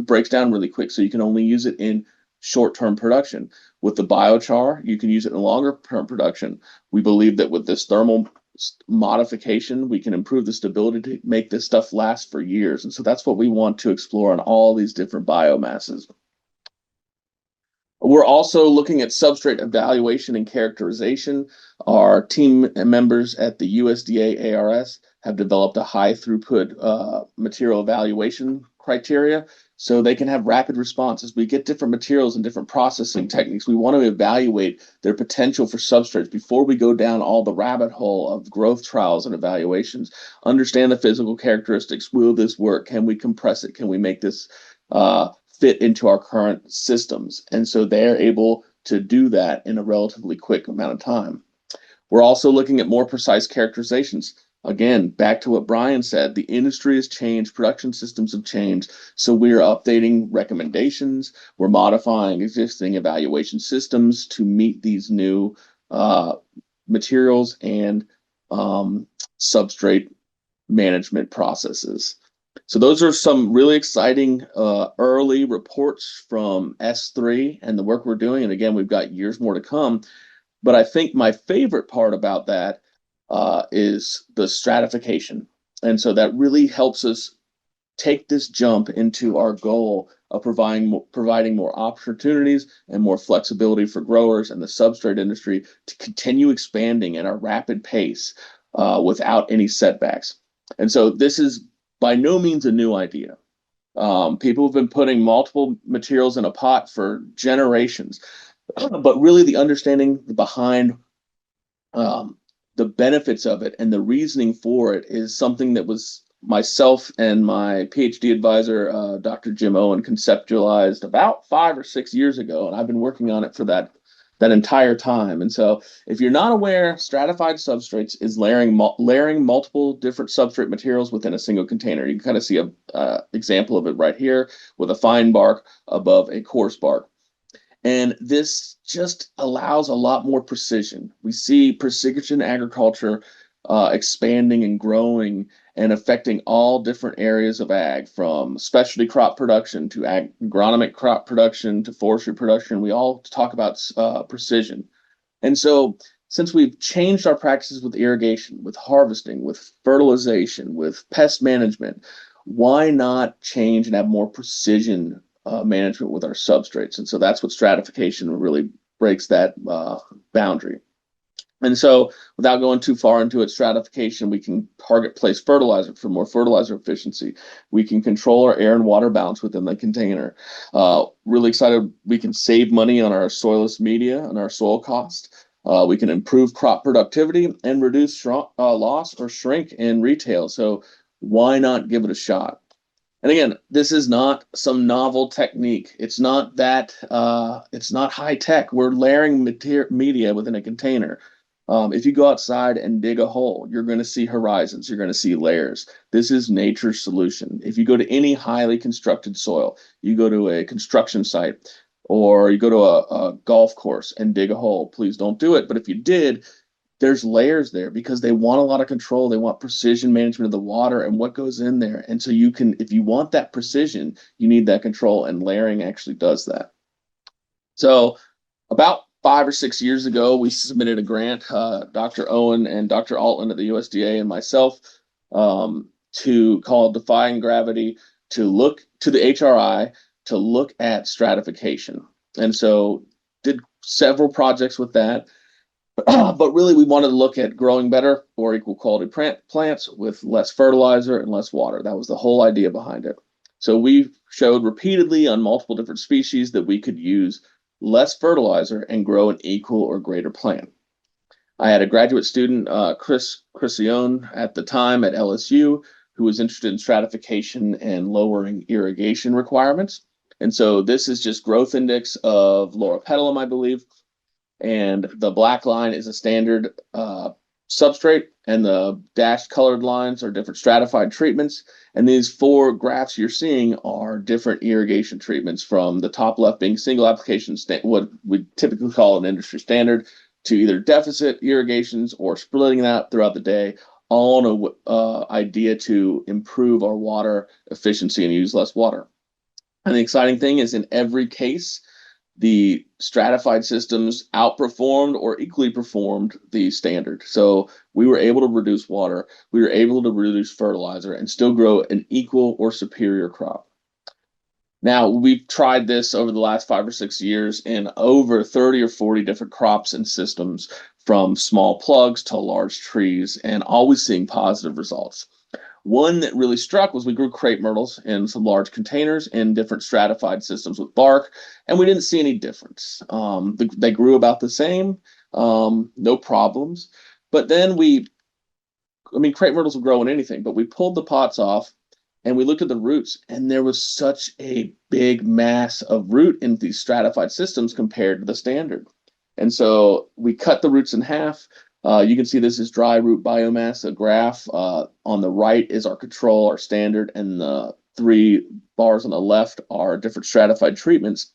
breaks down really quick, so you can only use it in short-term production. With the biochar, you can use it in longer-term production. We believe that with this thermal modification, we can improve the stability to make this stuff last for years. And so that's what we want to explore on all these different biomasses. We're also looking at substrate evaluation and characterization. Our team members at the USDA ARS have developed a high throughput material evaluation criteria so they can have rapid response. As we get different materials and different processing techniques, we want to evaluate their potential for substrates before we go down all the rabbit hole of growth trials and evaluations. Understand the physical characteristics. Will this work? Can we compress it? Can we make this fit into our current systems? And so they're able to do that in a relatively quick amount of time. We're also looking at more precise characterizations. Again, back to what Brian said, the industry has changed, production systems have changed, so we're updating recommendations, we're modifying existing evaluation systems to meet these new materials and substrate management processes. So those are some really exciting early reports from S3 and the work we're doing. And again, we've got years more to come. But I think my favorite part about that is the stratification. And so that really helps us take this jump into our goal of providing more opportunities and more flexibility for growers and the substrate industry to continue expanding at a rapid pace without any setbacks. And so this is by no means a new idea. People have been putting multiple materials in a pot for generations, but really the understanding behind the benefits of it and the reasoning for it is something that was myself and my PhD advisor, Dr. Jim Owen, conceptualized about 5 or 6 years ago, and I've been working on it for that entire time. And so if you're not aware, stratified substrates is layering multiple different substrate materials within a single container. You can kind of see a example of it right here with a fine bark above a coarse bark. And this just allows a lot more precision. We see precision agriculture expanding and growing and affecting all different areas of ag, from specialty crop production to agronomic crop production to forestry production. We all talk about precision. And so since we've changed our practices with irrigation, with harvesting, with fertilization, with pest management, why not change and have more precision management with our substrates? And so that's what stratification really breaks that boundary. And so without going too far into it, stratification, we can target place fertilizer for more fertilizer efficiency. We can control our air and water balance within the container. Really excited, we can save money on our soilless media and our soil cost. We can improve crop productivity and reduce loss or shrink in retail. So why not give it a shot? And again, this is not some novel technique. It's not that, it's not high tech. We're layering media within a container. If you go outside and dig a hole, you're going to see horizons. You're going to see layers. This is nature's solution. If you go to any highly constructed soil, you go to a construction site or you go to a golf course and dig a hole, please don't do it. But if you did, there's layers there because they want a lot of control. They want precision management of the water and what goes in there. And so you can, if you want that precision, you need that control, and layering actually does that. So about 5 or 6 years ago, we submitted a grant, Dr. Owen and Dr. Altman at the USDA and myself, to call Defying Gravity, to look to the HRI, to look at stratification. And so did several projects with that. But really, we wanted to look at growing better or equal quality plants with less fertilizer and less water. That was the whole idea behind it. So we showed repeatedly on multiple different species that we could use less fertilizer and grow an equal or greater plant. I had a graduate student, Chris Ione, at the time at LSU, who was interested in stratification and lowering irrigation requirements. And so this is just growth index of Loropetalum, I believe. And the black line is a standard substrate, and the dashed colored lines are different stratified treatments. And these 4 graphs you're seeing are different irrigation treatments, from the top left being single application, what we typically call an industry standard, to either deficit irrigations or splitting that throughout the day, all in an idea to improve our water efficiency and use less water. And the exciting thing is, in every case, the stratified systems outperformed or equally performed the standard. So we were able to reduce water, we were able to reduce fertilizer, and still grow an equal or superior crop. Now, we've tried this over the last 5 or 6 years in over 30 or 40 different crops and systems, from small plugs to large trees, and always seeing positive results. One that really struck was we grew crepe myrtles in some large containers in different stratified systems with bark, and we didn't see any difference. They grew about the same, no problems. But then crepe myrtles will grow in anything, but we pulled the pots off and we looked at the roots, and there was such a big mass of root in these stratified systems compared to the standard. And so we cut the roots in half. You can see this is dry root biomass, a graph. On the right is our control, our standard, and the 3 bars on the left are different stratified treatments.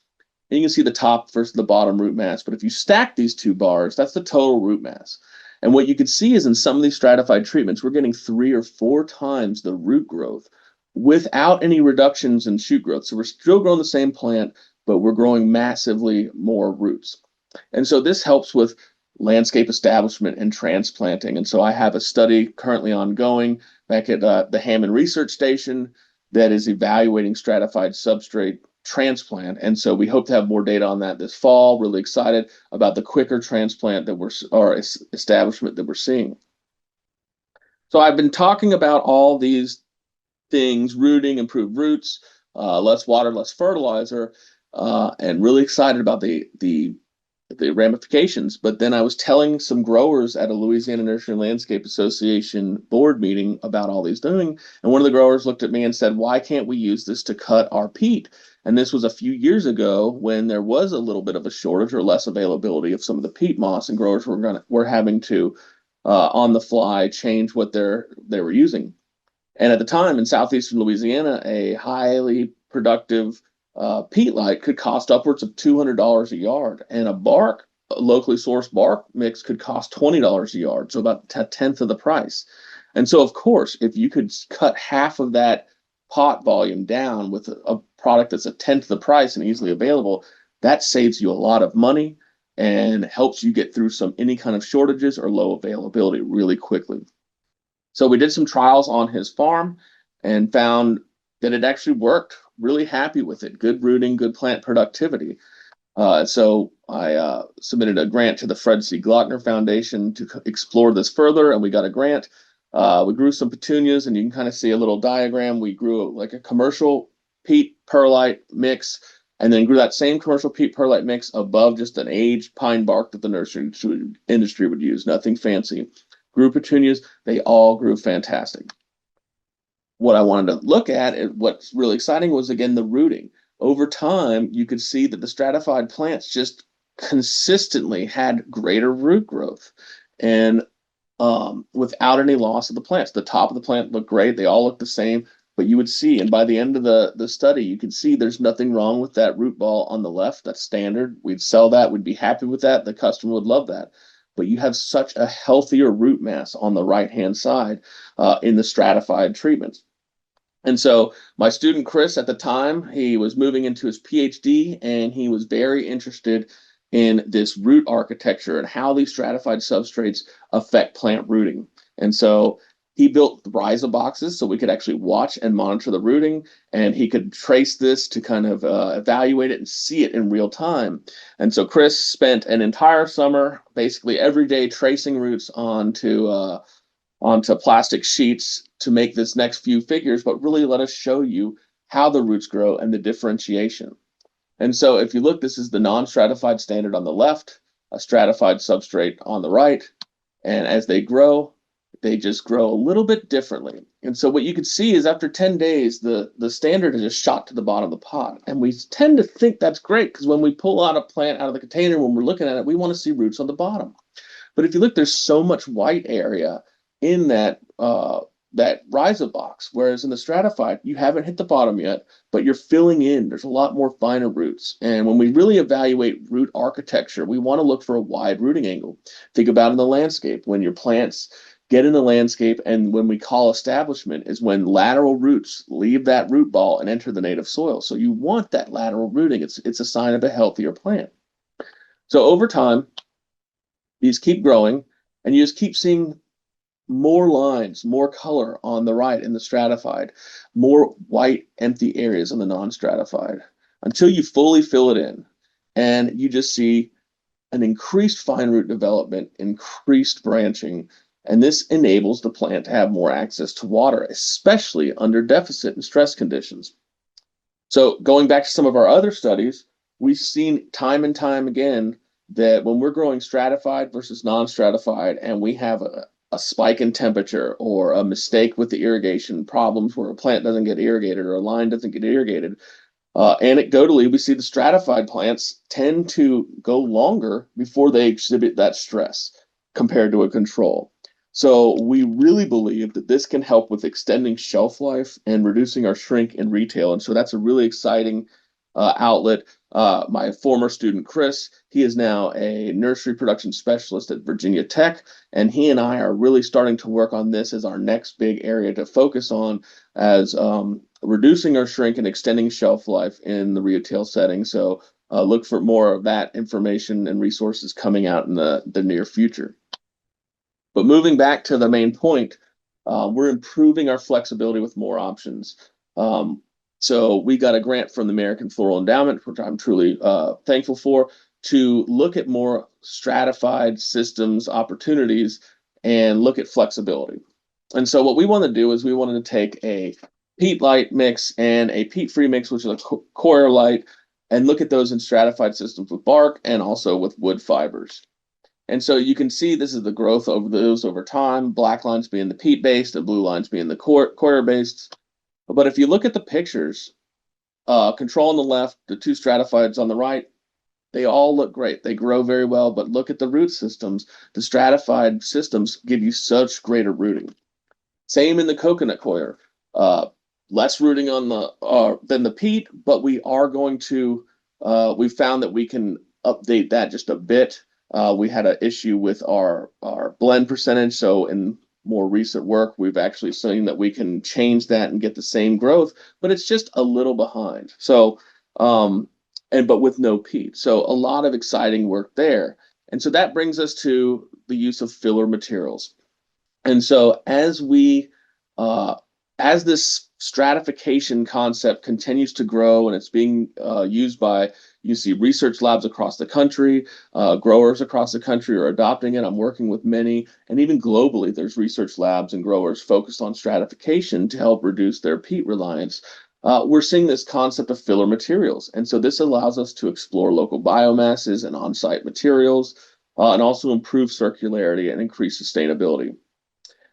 And you can see the top versus the bottom root mass. But if you stack these 2 bars, that's the total root mass. And what you can see is in some of these stratified treatments, we're getting 3 or 4 times the root growth without any reductions in shoot growth. So we're still growing the same plant, but we're growing massively more roots. And so this helps with landscape establishment and transplanting. And so I have a study currently ongoing back at the Hammond Research Station that is evaluating stratified substrate transplant. And so we hope to have more data on that this fall. Really excited about the quicker transplant or establishment that we're seeing. So I've been talking about all these things: rooting, improved roots, less water, less fertilizer, and really excited about the ramifications. But then I was telling some growers at a Louisiana Nursery and Landscape Association board meeting about all these doing, and one of the growers looked at me and said, "Why can't we use this to cut our peat?" And this was a few years ago when there was a little bit of a shortage or less availability of some of the peat moss, and growers were having to on the fly change what they were using. And at the time in southeastern Louisiana, a highly productive peat light could cost upwards of $200 a yard, and a locally sourced bark mix could cost $20 a yard, so about a tenth of the price. And so, of course, if you could cut half of that pot volume down with a product that's a tenth of the price and easily available, that saves you a lot of money and helps you get through any kind of shortages or low availability really quickly. So we did some trials on his farm and found that it actually worked. Really happy with it. Good rooting, good plant productivity. So I submitted a grant to the Fred C. Glockner Foundation to explore this further, and we got a grant. We grew some petunias, and you can kind of see a little diagram. We grew like a commercial peat perlite mix, and then grew that same commercial peat perlite mix above just an aged pine bark that the nursery industry would use. Nothing fancy. Grew petunias. They all grew fantastic. What I wanted to look at, and what's really exciting, was again the rooting. Over time, you could see that the stratified plants just consistently had greater root growth, and without any loss of the plants. The top of the plant looked great. They all looked the same, but you would see, and by the end of the study, you could see there's nothing wrong with that root ball on the left. That's standard. We'd sell that. We'd be happy with that. The customer would love that. But you have such a healthier root mass on the right-hand side in the stratified treatments. And so my student Chris at the time, he was moving into his PhD, and he was very interested in this root architecture and how these stratified substrates affect plant rooting. And so he built the rhizo boxes so we could actually watch and monitor the rooting, and he could trace this to kind of evaluate it and see it in real time. And so Chris spent an entire summer, basically every day, tracing roots onto plastic sheets to make this next few figures, but really let us show you how the roots grow and the differentiation. And so if you look, this is the non-stratified standard on the left, a stratified substrate on the right, and as they grow, they just grow a little bit differently. And so what you can see is after 10 days, the standard is just shot to the bottom of the pot. And we tend to think that's great because when we pull out a plant out of the container, when we're looking at it, we want to see roots on the bottom. But if you look, there's so much white area in that rhizo box, whereas in the stratified, you haven't hit the bottom yet, but you're filling in. There's a lot more finer roots. And when we really evaluate root architecture, we want to look for a wide rooting angle. Think about in the landscape, when your plants get in the landscape, and when we call establishment is when lateral roots leave that root ball and enter the native soil. So you want that lateral rooting. It's a sign of a healthier plant. So over time, these keep growing, and you just keep seeing more lines, more color on the right in the stratified, more white empty areas in the non-stratified, until you fully fill it in. And you just see an increased fine root development, increased branching, And this enables the plant to have more access to water, especially under deficit and stress conditions. So going back to some of our other studies, we've seen time and time again that when we're growing stratified versus non-stratified, and we have a spike in temperature or a mistake with the irrigation problems where a plant doesn't get irrigated or a line doesn't get irrigated, anecdotally, we see the stratified plants tend to go longer before they exhibit that stress compared to a control. So we really believe that this can help with extending shelf life and reducing our shrink in retail. And so that's a really exciting outlet. My former student, Chris, he is now a nursery production specialist at Virginia Tech, and he and I are really starting to work on this as our next big area to focus on as reducing our shrink and extending shelf life in the retail setting. So look for more of that information and resources coming out in the near future. But moving back to the main point, we're improving our flexibility with more options. So we got a grant from the American Floral Endowment, which I'm truly thankful for, to look at more stratified systems opportunities and look at flexibility. And so what we want to do is we wanted to take a peat light mix and a peat free mix, which is a coir light, and look at those in stratified systems with bark and also with wood fibers. And so you can see this is the growth of those over time, black lines being the peat based, the blue lines being the coir based. But if you look at the pictures, control on the left, the two stratifieds on the right, they all look great. They grow very well, but look at the root systems. The stratified systems give you such greater rooting. Same in the coconut coir. Less rooting on the than the peat, but we are going to, we found that we can update that just a bit. We had an issue with our blend percentage. So in more recent work, we've actually seen that we can change that and get the same growth, but it's just a little behind. So, but with no peat. So a lot of exciting work there. And so that brings us to the use of filler materials. And so as this stratification concept continues to grow and it's being used by, you see research labs across the country, growers across the country are adopting it. I'm working with many, and even globally, there's research labs and growers focused on stratification to help reduce their peat reliance. We're seeing this concept of filler materials. And so this allows us to explore local biomasses and on-site materials, and also improve circularity and increase sustainability.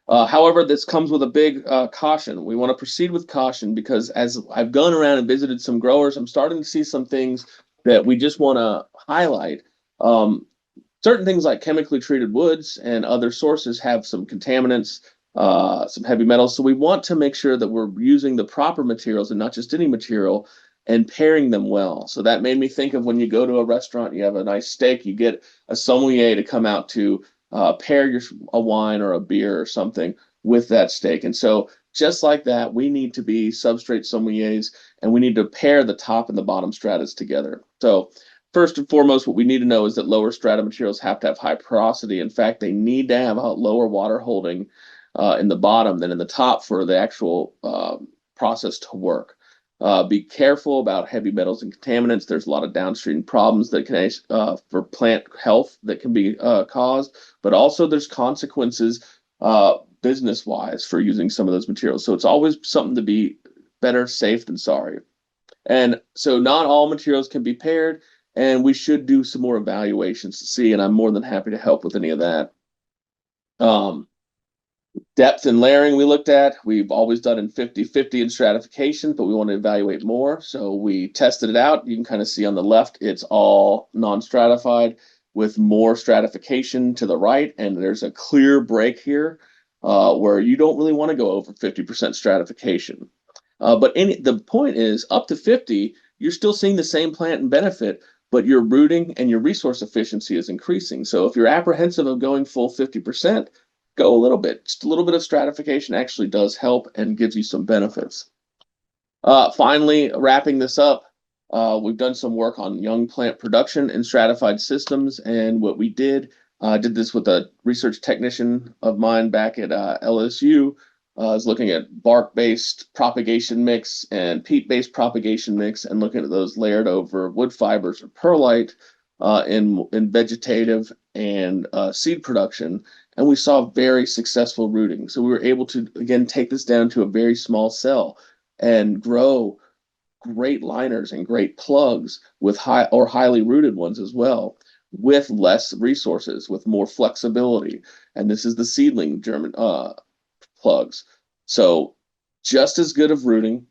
However, this comes with a big caution. We want to proceed with caution because as I've gone around and visited some growers, I'm starting to see some things that we just want to highlight. Certain things like chemically treated woods and other sources have some contaminants, some heavy metals. So we want to make sure that we're using the proper materials and not just any material and pairing them well. So that made me think of when you go to a restaurant, you have a nice steak, you get a sommelier to come out to pair a wine or a beer or something with that steak. And so just like that, we need to be substrate sommeliers and we need to pair the top and the bottom stratas together. So first and foremost, what we need to know is that lower strata materials have to have high porosity. In fact, they need to have a lower water holding in the bottom than in the top for the actual process to work. Be careful about heavy metals and contaminants. There's a lot of downstream problems that can for plant health that can be caused, but also there's consequences business-wise for using some of those materials. So it's always something to be better safe than sorry. And so not all materials can be paired, and we should do some more evaluations to see, and I'm more than happy to help with any of that. Depth and layering we looked at. We've always done in 50-50 in stratification, but we want to evaluate more. So we tested it out. You can kind of see on the left, it's all non-stratified with more stratification to the right. And there's a clear break here where you don't really want to go over 50% stratification. But the point is up to 50, you're still seeing the same plant and benefit, but your rooting and your resource efficiency is increasing. So if you're apprehensive of going full 50%, go a little bit. Just a little bit of stratification actually does help and gives you some benefits. Finally, wrapping this up, we've done some work on young plant production in stratified systems. And what we did this with a research technician of mine back at LSU, is looking at bark-based propagation mix and peat-based propagation mix and looking at those layered over wood fibers or perlite. in vegetative and seed production, and we saw very successful rooting. So we were able to, again, take this down to a very small cell and grow great liners and great plugs with highly rooted ones as well, with less resources, with more flexibility. And this is the seedling German plugs. So just as good of rooting,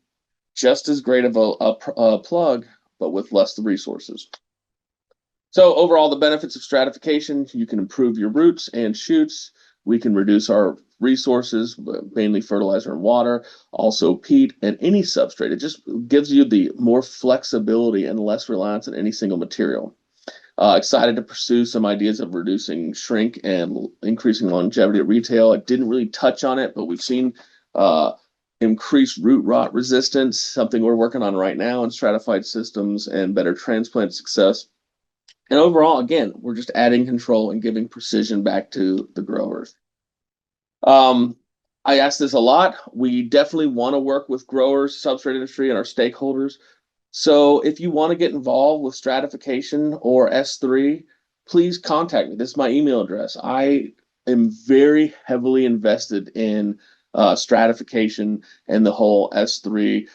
just as great of a plug, but with less resources. So overall, the benefits of stratification: you can improve your roots and shoots. We can reduce our resources, mainly fertilizer and water, also peat and any substrate. It just gives you the more flexibility and less reliance on any single material. Excited to pursue some ideas of reducing shrink and increasing longevity at retail. I didn't really touch on it, but we've seen increased root rot resistance, something we're working on right now in stratified systems, and better transplant success. And overall, again, we're just adding control and giving precision back to the growers. I ask this a lot. We definitely want to work with growers, substrate industry, and our stakeholders. So if you want to get involved with stratification or S3, please contact me. This is my email address. I am very heavily invested in stratification and the whole S3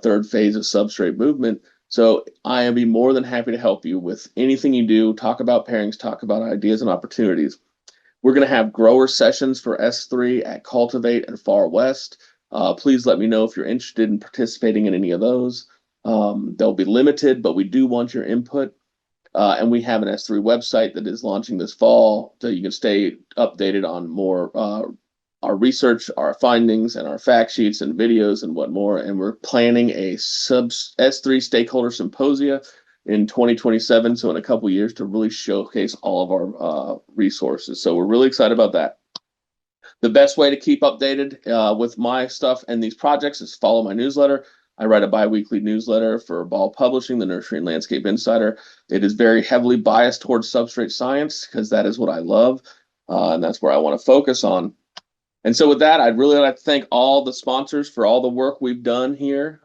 third phase of substrate movement. So I will be more than happy to help you with anything you do, talk about pairings, talk about ideas and opportunities. We're going to have grower sessions for S3 at Cultivate and Far West. Please let me know if you're interested in participating in any of those. They'll be limited, but we do want your input. And we have an S3 website that is launching this fall, so you can stay updated on more our research, our findings, and our fact sheets and videos and what more. And we're planning a S3 stakeholder symposia in 2027, so in a couple years, to really showcase all of our resources. So we're really excited about that. The best way to keep updated with my stuff and these projects is follow my newsletter. I write a bi-weekly newsletter for Ball Publishing, the Nursery and Landscape Insider. It is very heavily biased towards substrate science because that is what I love, and that's where I want to focus on. And so with that, I'd really like to thank all the sponsors for all the work we've done here,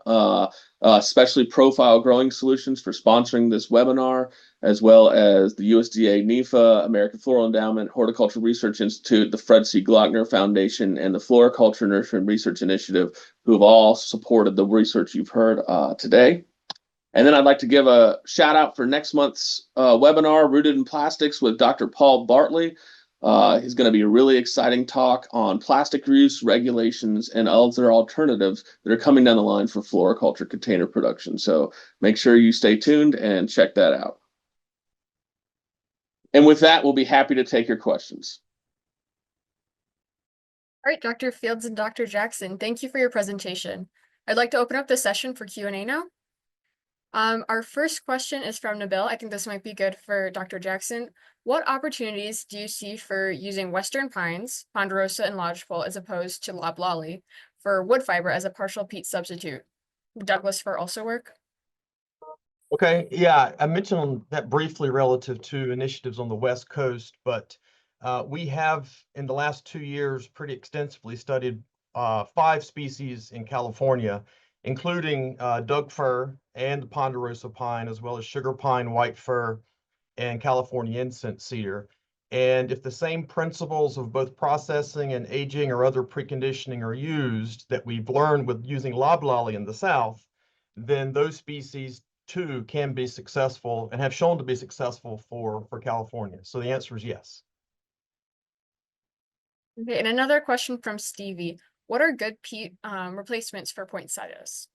especially Profile Growing Solutions for sponsoring this webinar, as well as the USDA NIFA, American Floral Endowment, Horticultural Research Institute, the Fred C. Glockner Foundation, and the Floriculture Nursery and Research Initiative, who have all supported the research you've heard today. And then I'd like to give a shout out for next month's webinar, Rooted in Plastics, with Dr. Paul Bartley. He's going to be a really exciting talk on plastic reuse regulations and other alternatives that are coming down the line for floriculture container production. So make sure you stay tuned and check that out. And with that, we'll be happy to take your questions. All right, Dr. Fields and Dr. Jackson, thank you for your presentation. I'd like to open up the session for Q&A now. Our first question is from Nabil. I think this might be good for Dr. Jackson. What opportunities do you see for using Western pines, ponderosa and lodgepole, as opposed to loblolly, for wood fiber as a partial peat substitute? Would Douglas fir also work? Okay, yeah, I mentioned that briefly relative to initiatives on the West Coast, but we have, in the last 2 years, pretty extensively studied 5 species in California, including Doug fir and ponderosa pine, as well as sugar pine, white fir, and California incense cedar. And if the same principles of both processing and aging or other preconditioning are used that we've learned with using loblolly in the South, then those species too can be successful and have shown to be successful for California. So the answer is yes. Okay, and another question from Stevie. What are good peat replacements for poinsettias?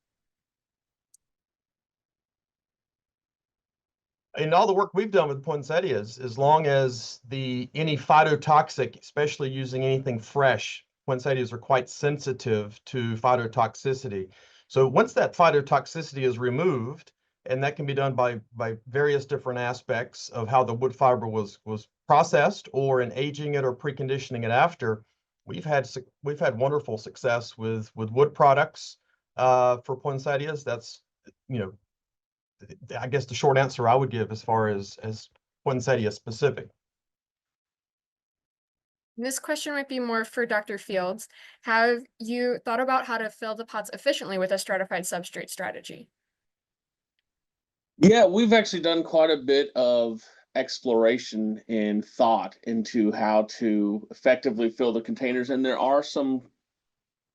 In all the work we've done with poinsettias, as long as any phytotoxic, especially using anything fresh, poinsettias are quite sensitive to phytotoxicity. So once that phytotoxicity is removed, and that can be done by various different aspects of how the wood fiber was processed, or in aging it or preconditioning it after, we've had wonderful success with wood products for poinsettias. That's, you know, I guess the short answer I would give as far as poinsettia specific. This question might be more for Dr. Fields. Have you thought about how to fill the pots efficiently with a stratified substrate strategy? Yeah, we've actually done quite a bit of exploration and thought into how to effectively fill the containers, and there are some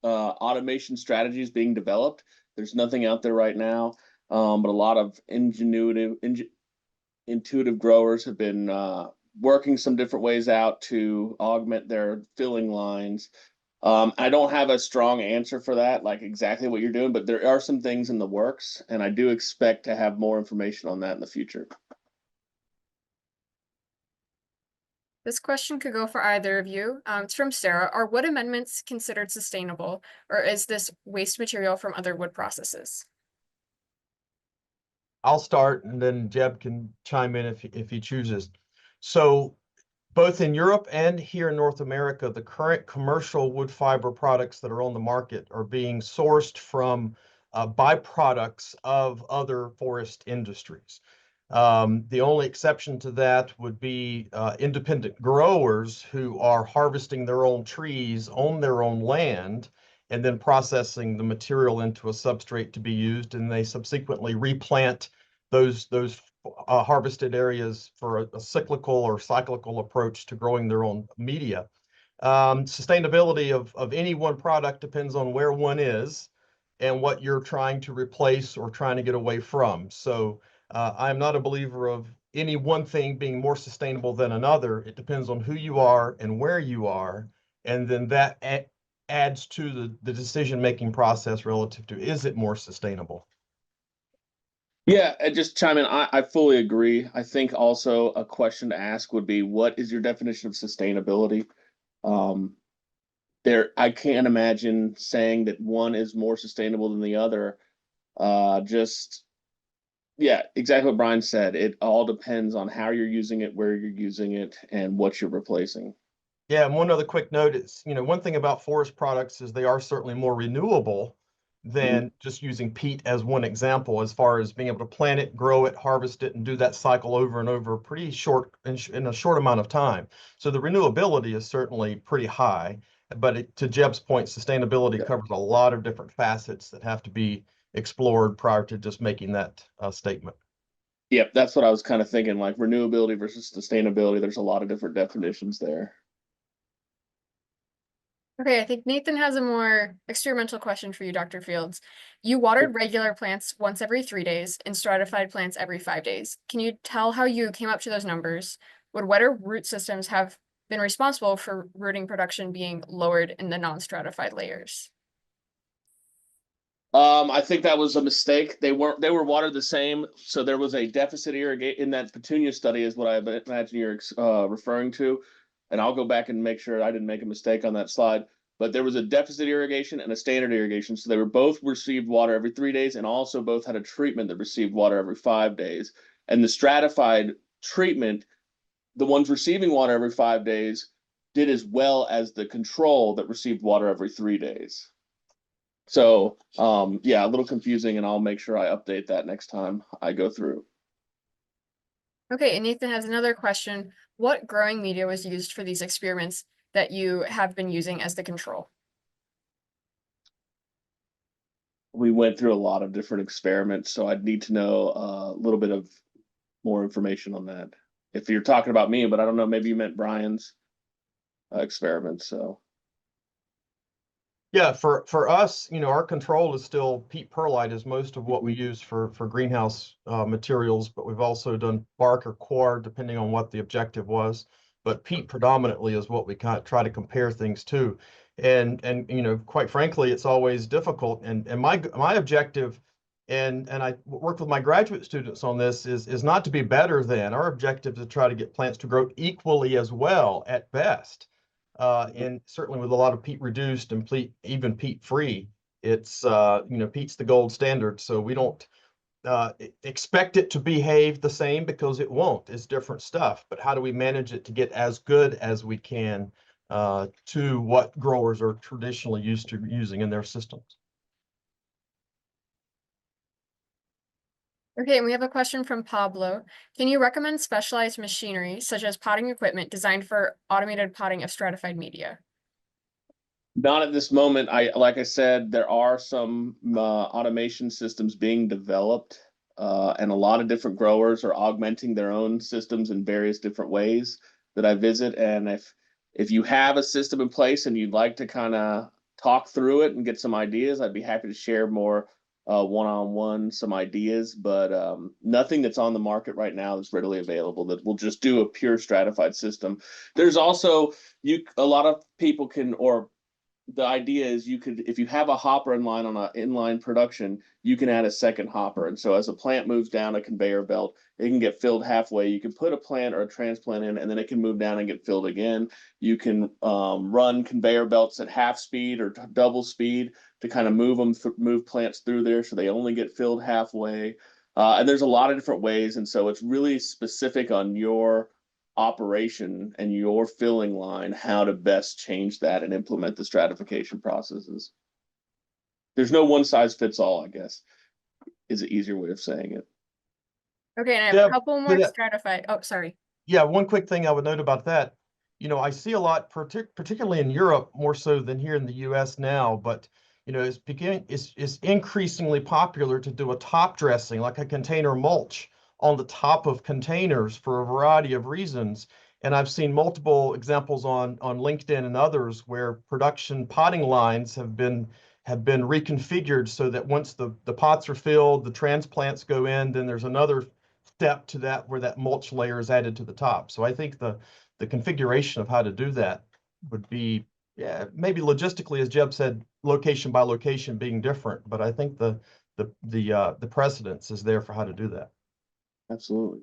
automation strategies being developed. There's nothing out there right now, but a lot of intuitive growers have been working some different ways out to augment their filling lines. I don't have a strong answer for that, like exactly what you're doing, but there are some things in the works, and I do expect to have more information on that in the future. This question could go for either of you. It's from Sarah. Are wood amendments considered sustainable, or is this waste material from other wood processes? I'll start and then Jeb can chime in if he chooses. So both in Europe and here in North America, the current commercial wood fiber products that are on the market are being sourced from byproducts of other forest industries. The only exception to that would be independent growers who are harvesting their own trees on their own land and then processing the material into a substrate to be used, and they subsequently replant those harvested areas for a cyclical or cyclical approach to growing their own media. Sustainability of any one product depends on where one is and what you're trying to replace or trying to get away from. So I'm not a believer of any one thing being more sustainable than another. It depends on who you are and where you are, and then that adds to the decision-making process relative to, is it more sustainable? Yeah, and just chime in. I fully agree. I think also a question to ask would be, what is your definition of sustainability? Um, I can't imagine saying that one is more sustainable than the other. Just yeah, exactly what Brian said. It all depends on how you're using it, where you're using it, and what you're replacing. Yeah, and one other quick note is, one thing about forest products is they are certainly more renewable Mhm. than just using peat as one example, as far as being able to plant it, grow it, harvest it, and do that cycle over and over pretty short in a short amount of time. So the renewability is certainly pretty high, but to Jeb's point, sustainability Yeah. covers a lot of different facets that have to be explored prior to just making that statement. Yep, that's what I was kind of thinking, like renewability versus sustainability. There's a lot of different definitions there. Okay, I think Nathan has a more experimental question for you, Dr. Fields. You watered regular plants once every 3 days and stratified plants every 5 days. Can you tell how you came up to those numbers? Would wetter root systems have been responsible for rooting production being lowered in the non-stratified layers? I think that was a mistake. They were watered the same, so there was a deficit irrigation in that petunia study, is what I imagine you're referring to. And I'll go back and make sure I didn't make a mistake on that slide. But there was a deficit irrigation and a standard irrigation, so they were both received water every 3 days, and also both had a treatment that received water every 5 days. And the stratified treatment, the ones receiving water every 5 days, did as well as the control that received water every 3 days. So, yeah, a little confusing, and I'll make sure I update that next time I go through. Okay, and Nathan has another question. What growing media was used for these experiments that you have been using as the control? We went through a lot of different experiments, so I'd need to know a little bit of more information on that. If you're talking about me, but I don't know, maybe you meant Brian's experiments. So, Yeah, for us, our control is still peat perlite is most of what we use for greenhouse materials, but we've also done bark or coir depending on what the objective was. But peat predominantly is what we kind of try to compare things to, and quite frankly, it's always difficult. And my objective, and I worked with my graduate students on this, is not to be better than. Our objective is to try to get plants to grow equally as well at best. And certainly with a lot of peat reduced and even peat free, it's peat's the gold standard. So we don't expect it to behave the same, because it won't. It's different stuff. But how do we manage it to get as good as we can to what growers are traditionally used to using in their systems? Okay, and we have a question from Pablo. Can you recommend specialized machinery, such as potting equipment designed for automated potting of stratified media? not at this moment. Like I said, there are some automation systems being developed. and a lot of different growers are augmenting their own systems in various different ways that I visit. And if you have a system in place and you'd like to kind of talk through it and get some ideas, I'd be happy to share more one-on-one some ideas, but nothing that's on the market right now that's readily available that will just do a pure stratified system. There's also a lot of people can, or the idea is you could, if you have a hopper inline on an inline production, you can add a second hopper. And so as a plant moves down a conveyor belt, it can get filled halfway. You can put a plant or a transplant in, and then it can move down and get filled again. You can run conveyor belts at half speed or double speed to kind of move plants through there so they only get filled halfway. And there's a lot of different ways. And so it's really specific on your operation and your filling line, how to best change that and implement the stratification processes. There's no one size fits all, I guess, is an easier way of saying it. Okay, and I have Yeah, a couple more stratified. Oh, sorry. Yeah, one quick thing I would note about that, I see a lot, particularly in Europe, more so than here in the US now, but it's increasingly popular to do a top dressing, like a container mulch on the top of containers for a variety of reasons. And I've seen multiple examples on LinkedIn and others where production potting lines have been reconfigured so that once the pots are filled, the transplants go in, then there's another step to that where that mulch layer is added to the top. So I think the configuration of how to do that would be, yeah, maybe logistically, as Jeb said, location by location being different, but I think the precedence is there for how to do that. Absolutely.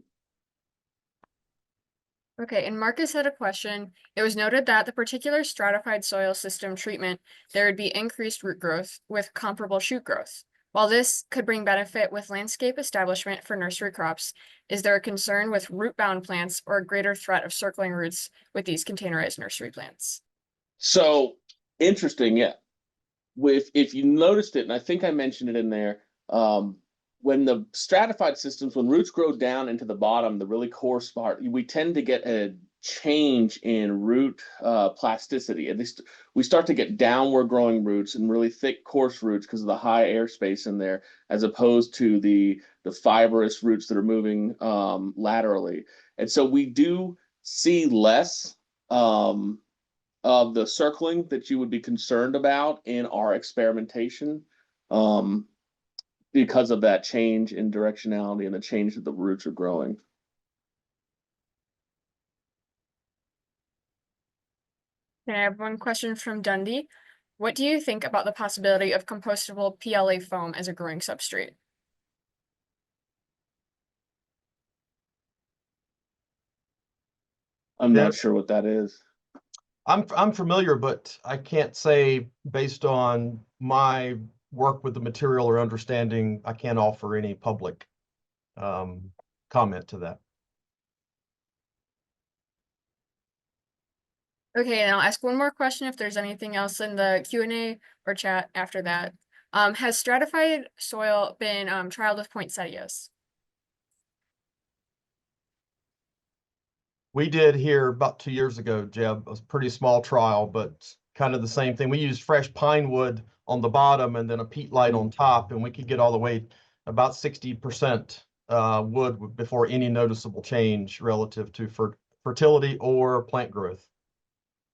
Okay, and Marcus had a question. It was noted that the particular stratified soil system treatment, there would be increased root growth with comparable shoot growth. While this could bring benefit with landscape establishment for nursery crops, is there a concern with root-bound plants or a greater threat of circling roots with these containerized nursery plants? So interesting, yeah. If you noticed it, and I think I mentioned it in there, when the stratified systems, when roots grow down into the bottom, the really coarse part, we tend to get a change in root plasticity. At least we start to get downward growing roots and really thick, coarse roots because of the high airspace in there, as opposed to the fibrous roots that are moving laterally. And so we do see less of the circling that you would be concerned about in our experimentation. Because of that change in directionality and the change that the roots are growing. I have one question from Dundee. What do you think about the possibility of compostable PLA foam as a growing substrate? I'm not sure what that is. I'm familiar, but I can't say based on my work with the material or understanding, I can't offer any public comment to that. Okay, and I'll ask one more question if there's anything else in the Q&A or chat after that. Has stratified soil been trialed with poinsettias? We did here about 2 years ago, Jeb. It was a pretty small trial, but kind of the same thing. We used fresh pine wood on the bottom and then a peat light on top, and we could get all the way about 60% wood before any noticeable change relative to fertility or plant growth.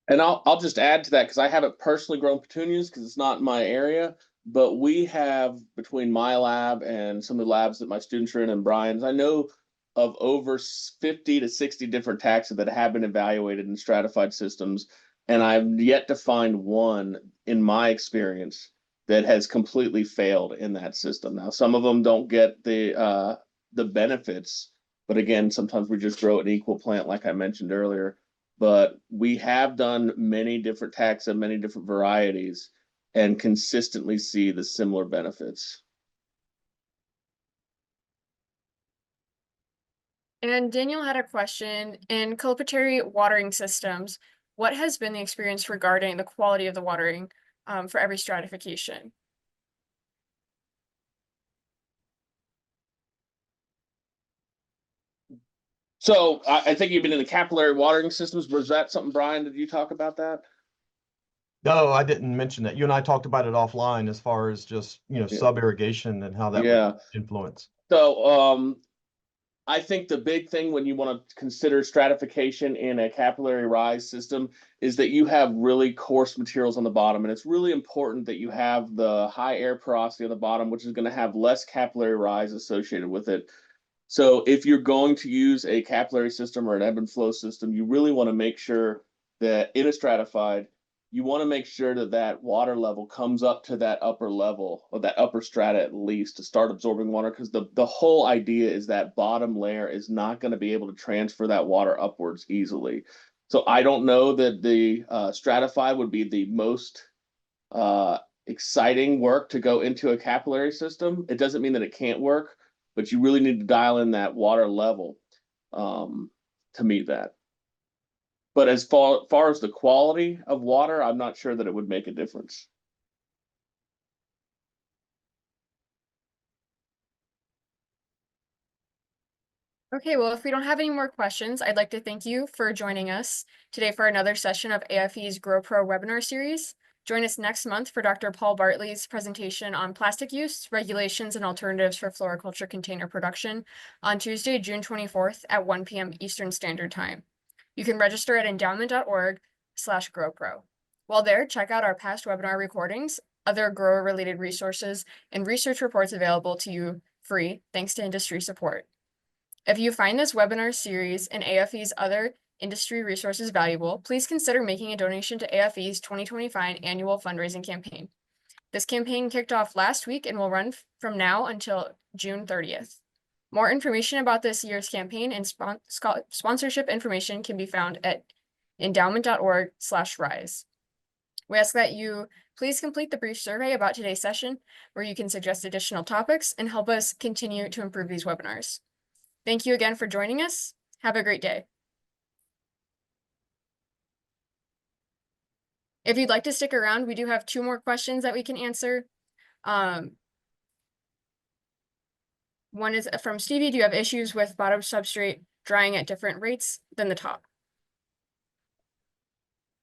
And I'll just add to that because I haven't personally grown petunias because it's not in my area, but we have, between my lab and some of the labs that my students are in and Brian's, I know of over 50 to 60 different taxa that have been evaluated in stratified systems, and I've yet to find one in my experience that has completely failed in that system. Now, some of them don't get the benefits, but again, sometimes we just grow an equal plant, like I mentioned earlier. But we have done many different taxa, many different varieties, and consistently see the similar benefits. And Daniel had a question. In cultivatory watering systems, what has been the experience regarding the quality of the watering for every stratification? So I think you've been in the capillary watering systems. Was that something, Brian? Did you talk about that? No, I didn't mention that. You and I talked about it offline as far as just, sub irrigation and how that would influence. So I think the big thing when you want to consider stratification in a capillary rise system is that you have really coarse materials on the bottom, and it's really important that you have the high air porosity on the bottom, which is going to have less capillary rise associated with it. So if you're going to use a capillary system or an ebb and flow system, you really want to make sure that in a stratified, you want to make sure that that water level comes up to that upper level or that upper strata at least to start absorbing water, because the whole idea is that bottom layer is not going to be able to transfer that water upwards easily. So I don't know that the stratified would be the most exciting work to go into a capillary system. It doesn't mean that it can't work, but you really need to dial in that water level to meet that. But as far as the quality of water, I'm not sure that it would make a difference. Okay, well, if we don't have any more questions, I'd like to thank you for joining us today for another session of AFE's GrowPro webinar series. Join us next month for Dr. Paul Bartley's presentation on plastic use, regulations, and alternatives for floriculture container production on Tuesday, June 24th at 1 p.m. Eastern Standard Time. You can register at endowment.org/GrowPro. While there, check out our past webinar recordings, other grower-related resources, and research reports available to you free, thanks to industry support. If you find this webinar series and AFE's other industry resources valuable, please consider making a donation to AFE's 2025 annual fundraising campaign. This campaign kicked off last week and will run from now until June 30th. More information about this year's campaign and sponsorship information can be found at endowment.org/rise. We ask that you please complete the brief survey about today's session, where you can suggest additional topics and help us continue to improve these webinars. Thank you again for joining us. Have a great day. If you'd like to stick around, we do have 2 more questions that we can answer. One is from Stevie. Do you have issues with bottom substrate drying at different rates than the top?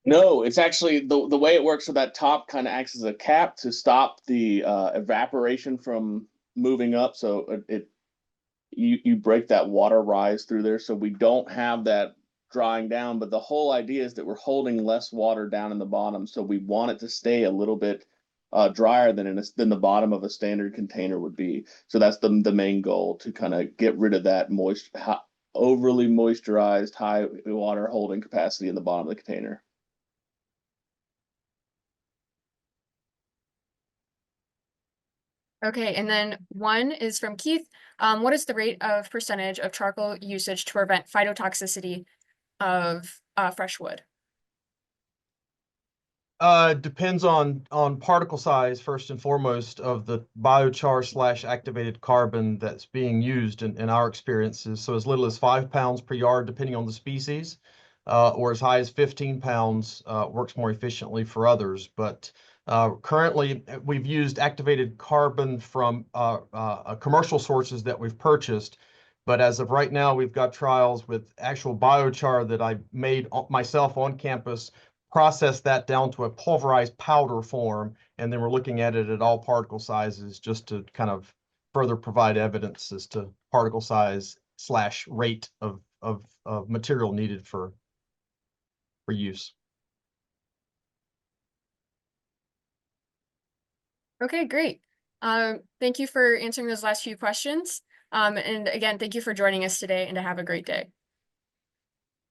No, it's actually the way it works. So that top kind of acts as a cap to stop the evaporation from moving up. So you break that water rise through there, so we don't have that drying down. But the whole idea is that we're holding less water down in the bottom, so we want it to stay a little bit drier than the bottom of a standard container would be. So that's the main goal, to kind of get rid of that overly moisturized high water holding capacity in the bottom of the container. Okay, and then one is from Keith. What is the rate of percentage of charcoal usage to prevent phytotoxicity of fresh wood? Depends on particle size, first and foremost, of the biochar / activated carbon that's being used in our experiences. So as little as 5 pounds per yard, depending on the species, or as high as 15 pounds works more efficiently for others. But currently, we've used activated carbon from commercial sources that we've purchased. But as of right now, we've got trials with actual biochar that I made myself on campus, process that down to a pulverized powder form, and then we're looking at it at all particle sizes, just to kind of further provide evidence as to particle size / rate of material needed for use. Okay, great. Thank you for answering those last few questions. And again, thank you for joining us today, and to have a great day.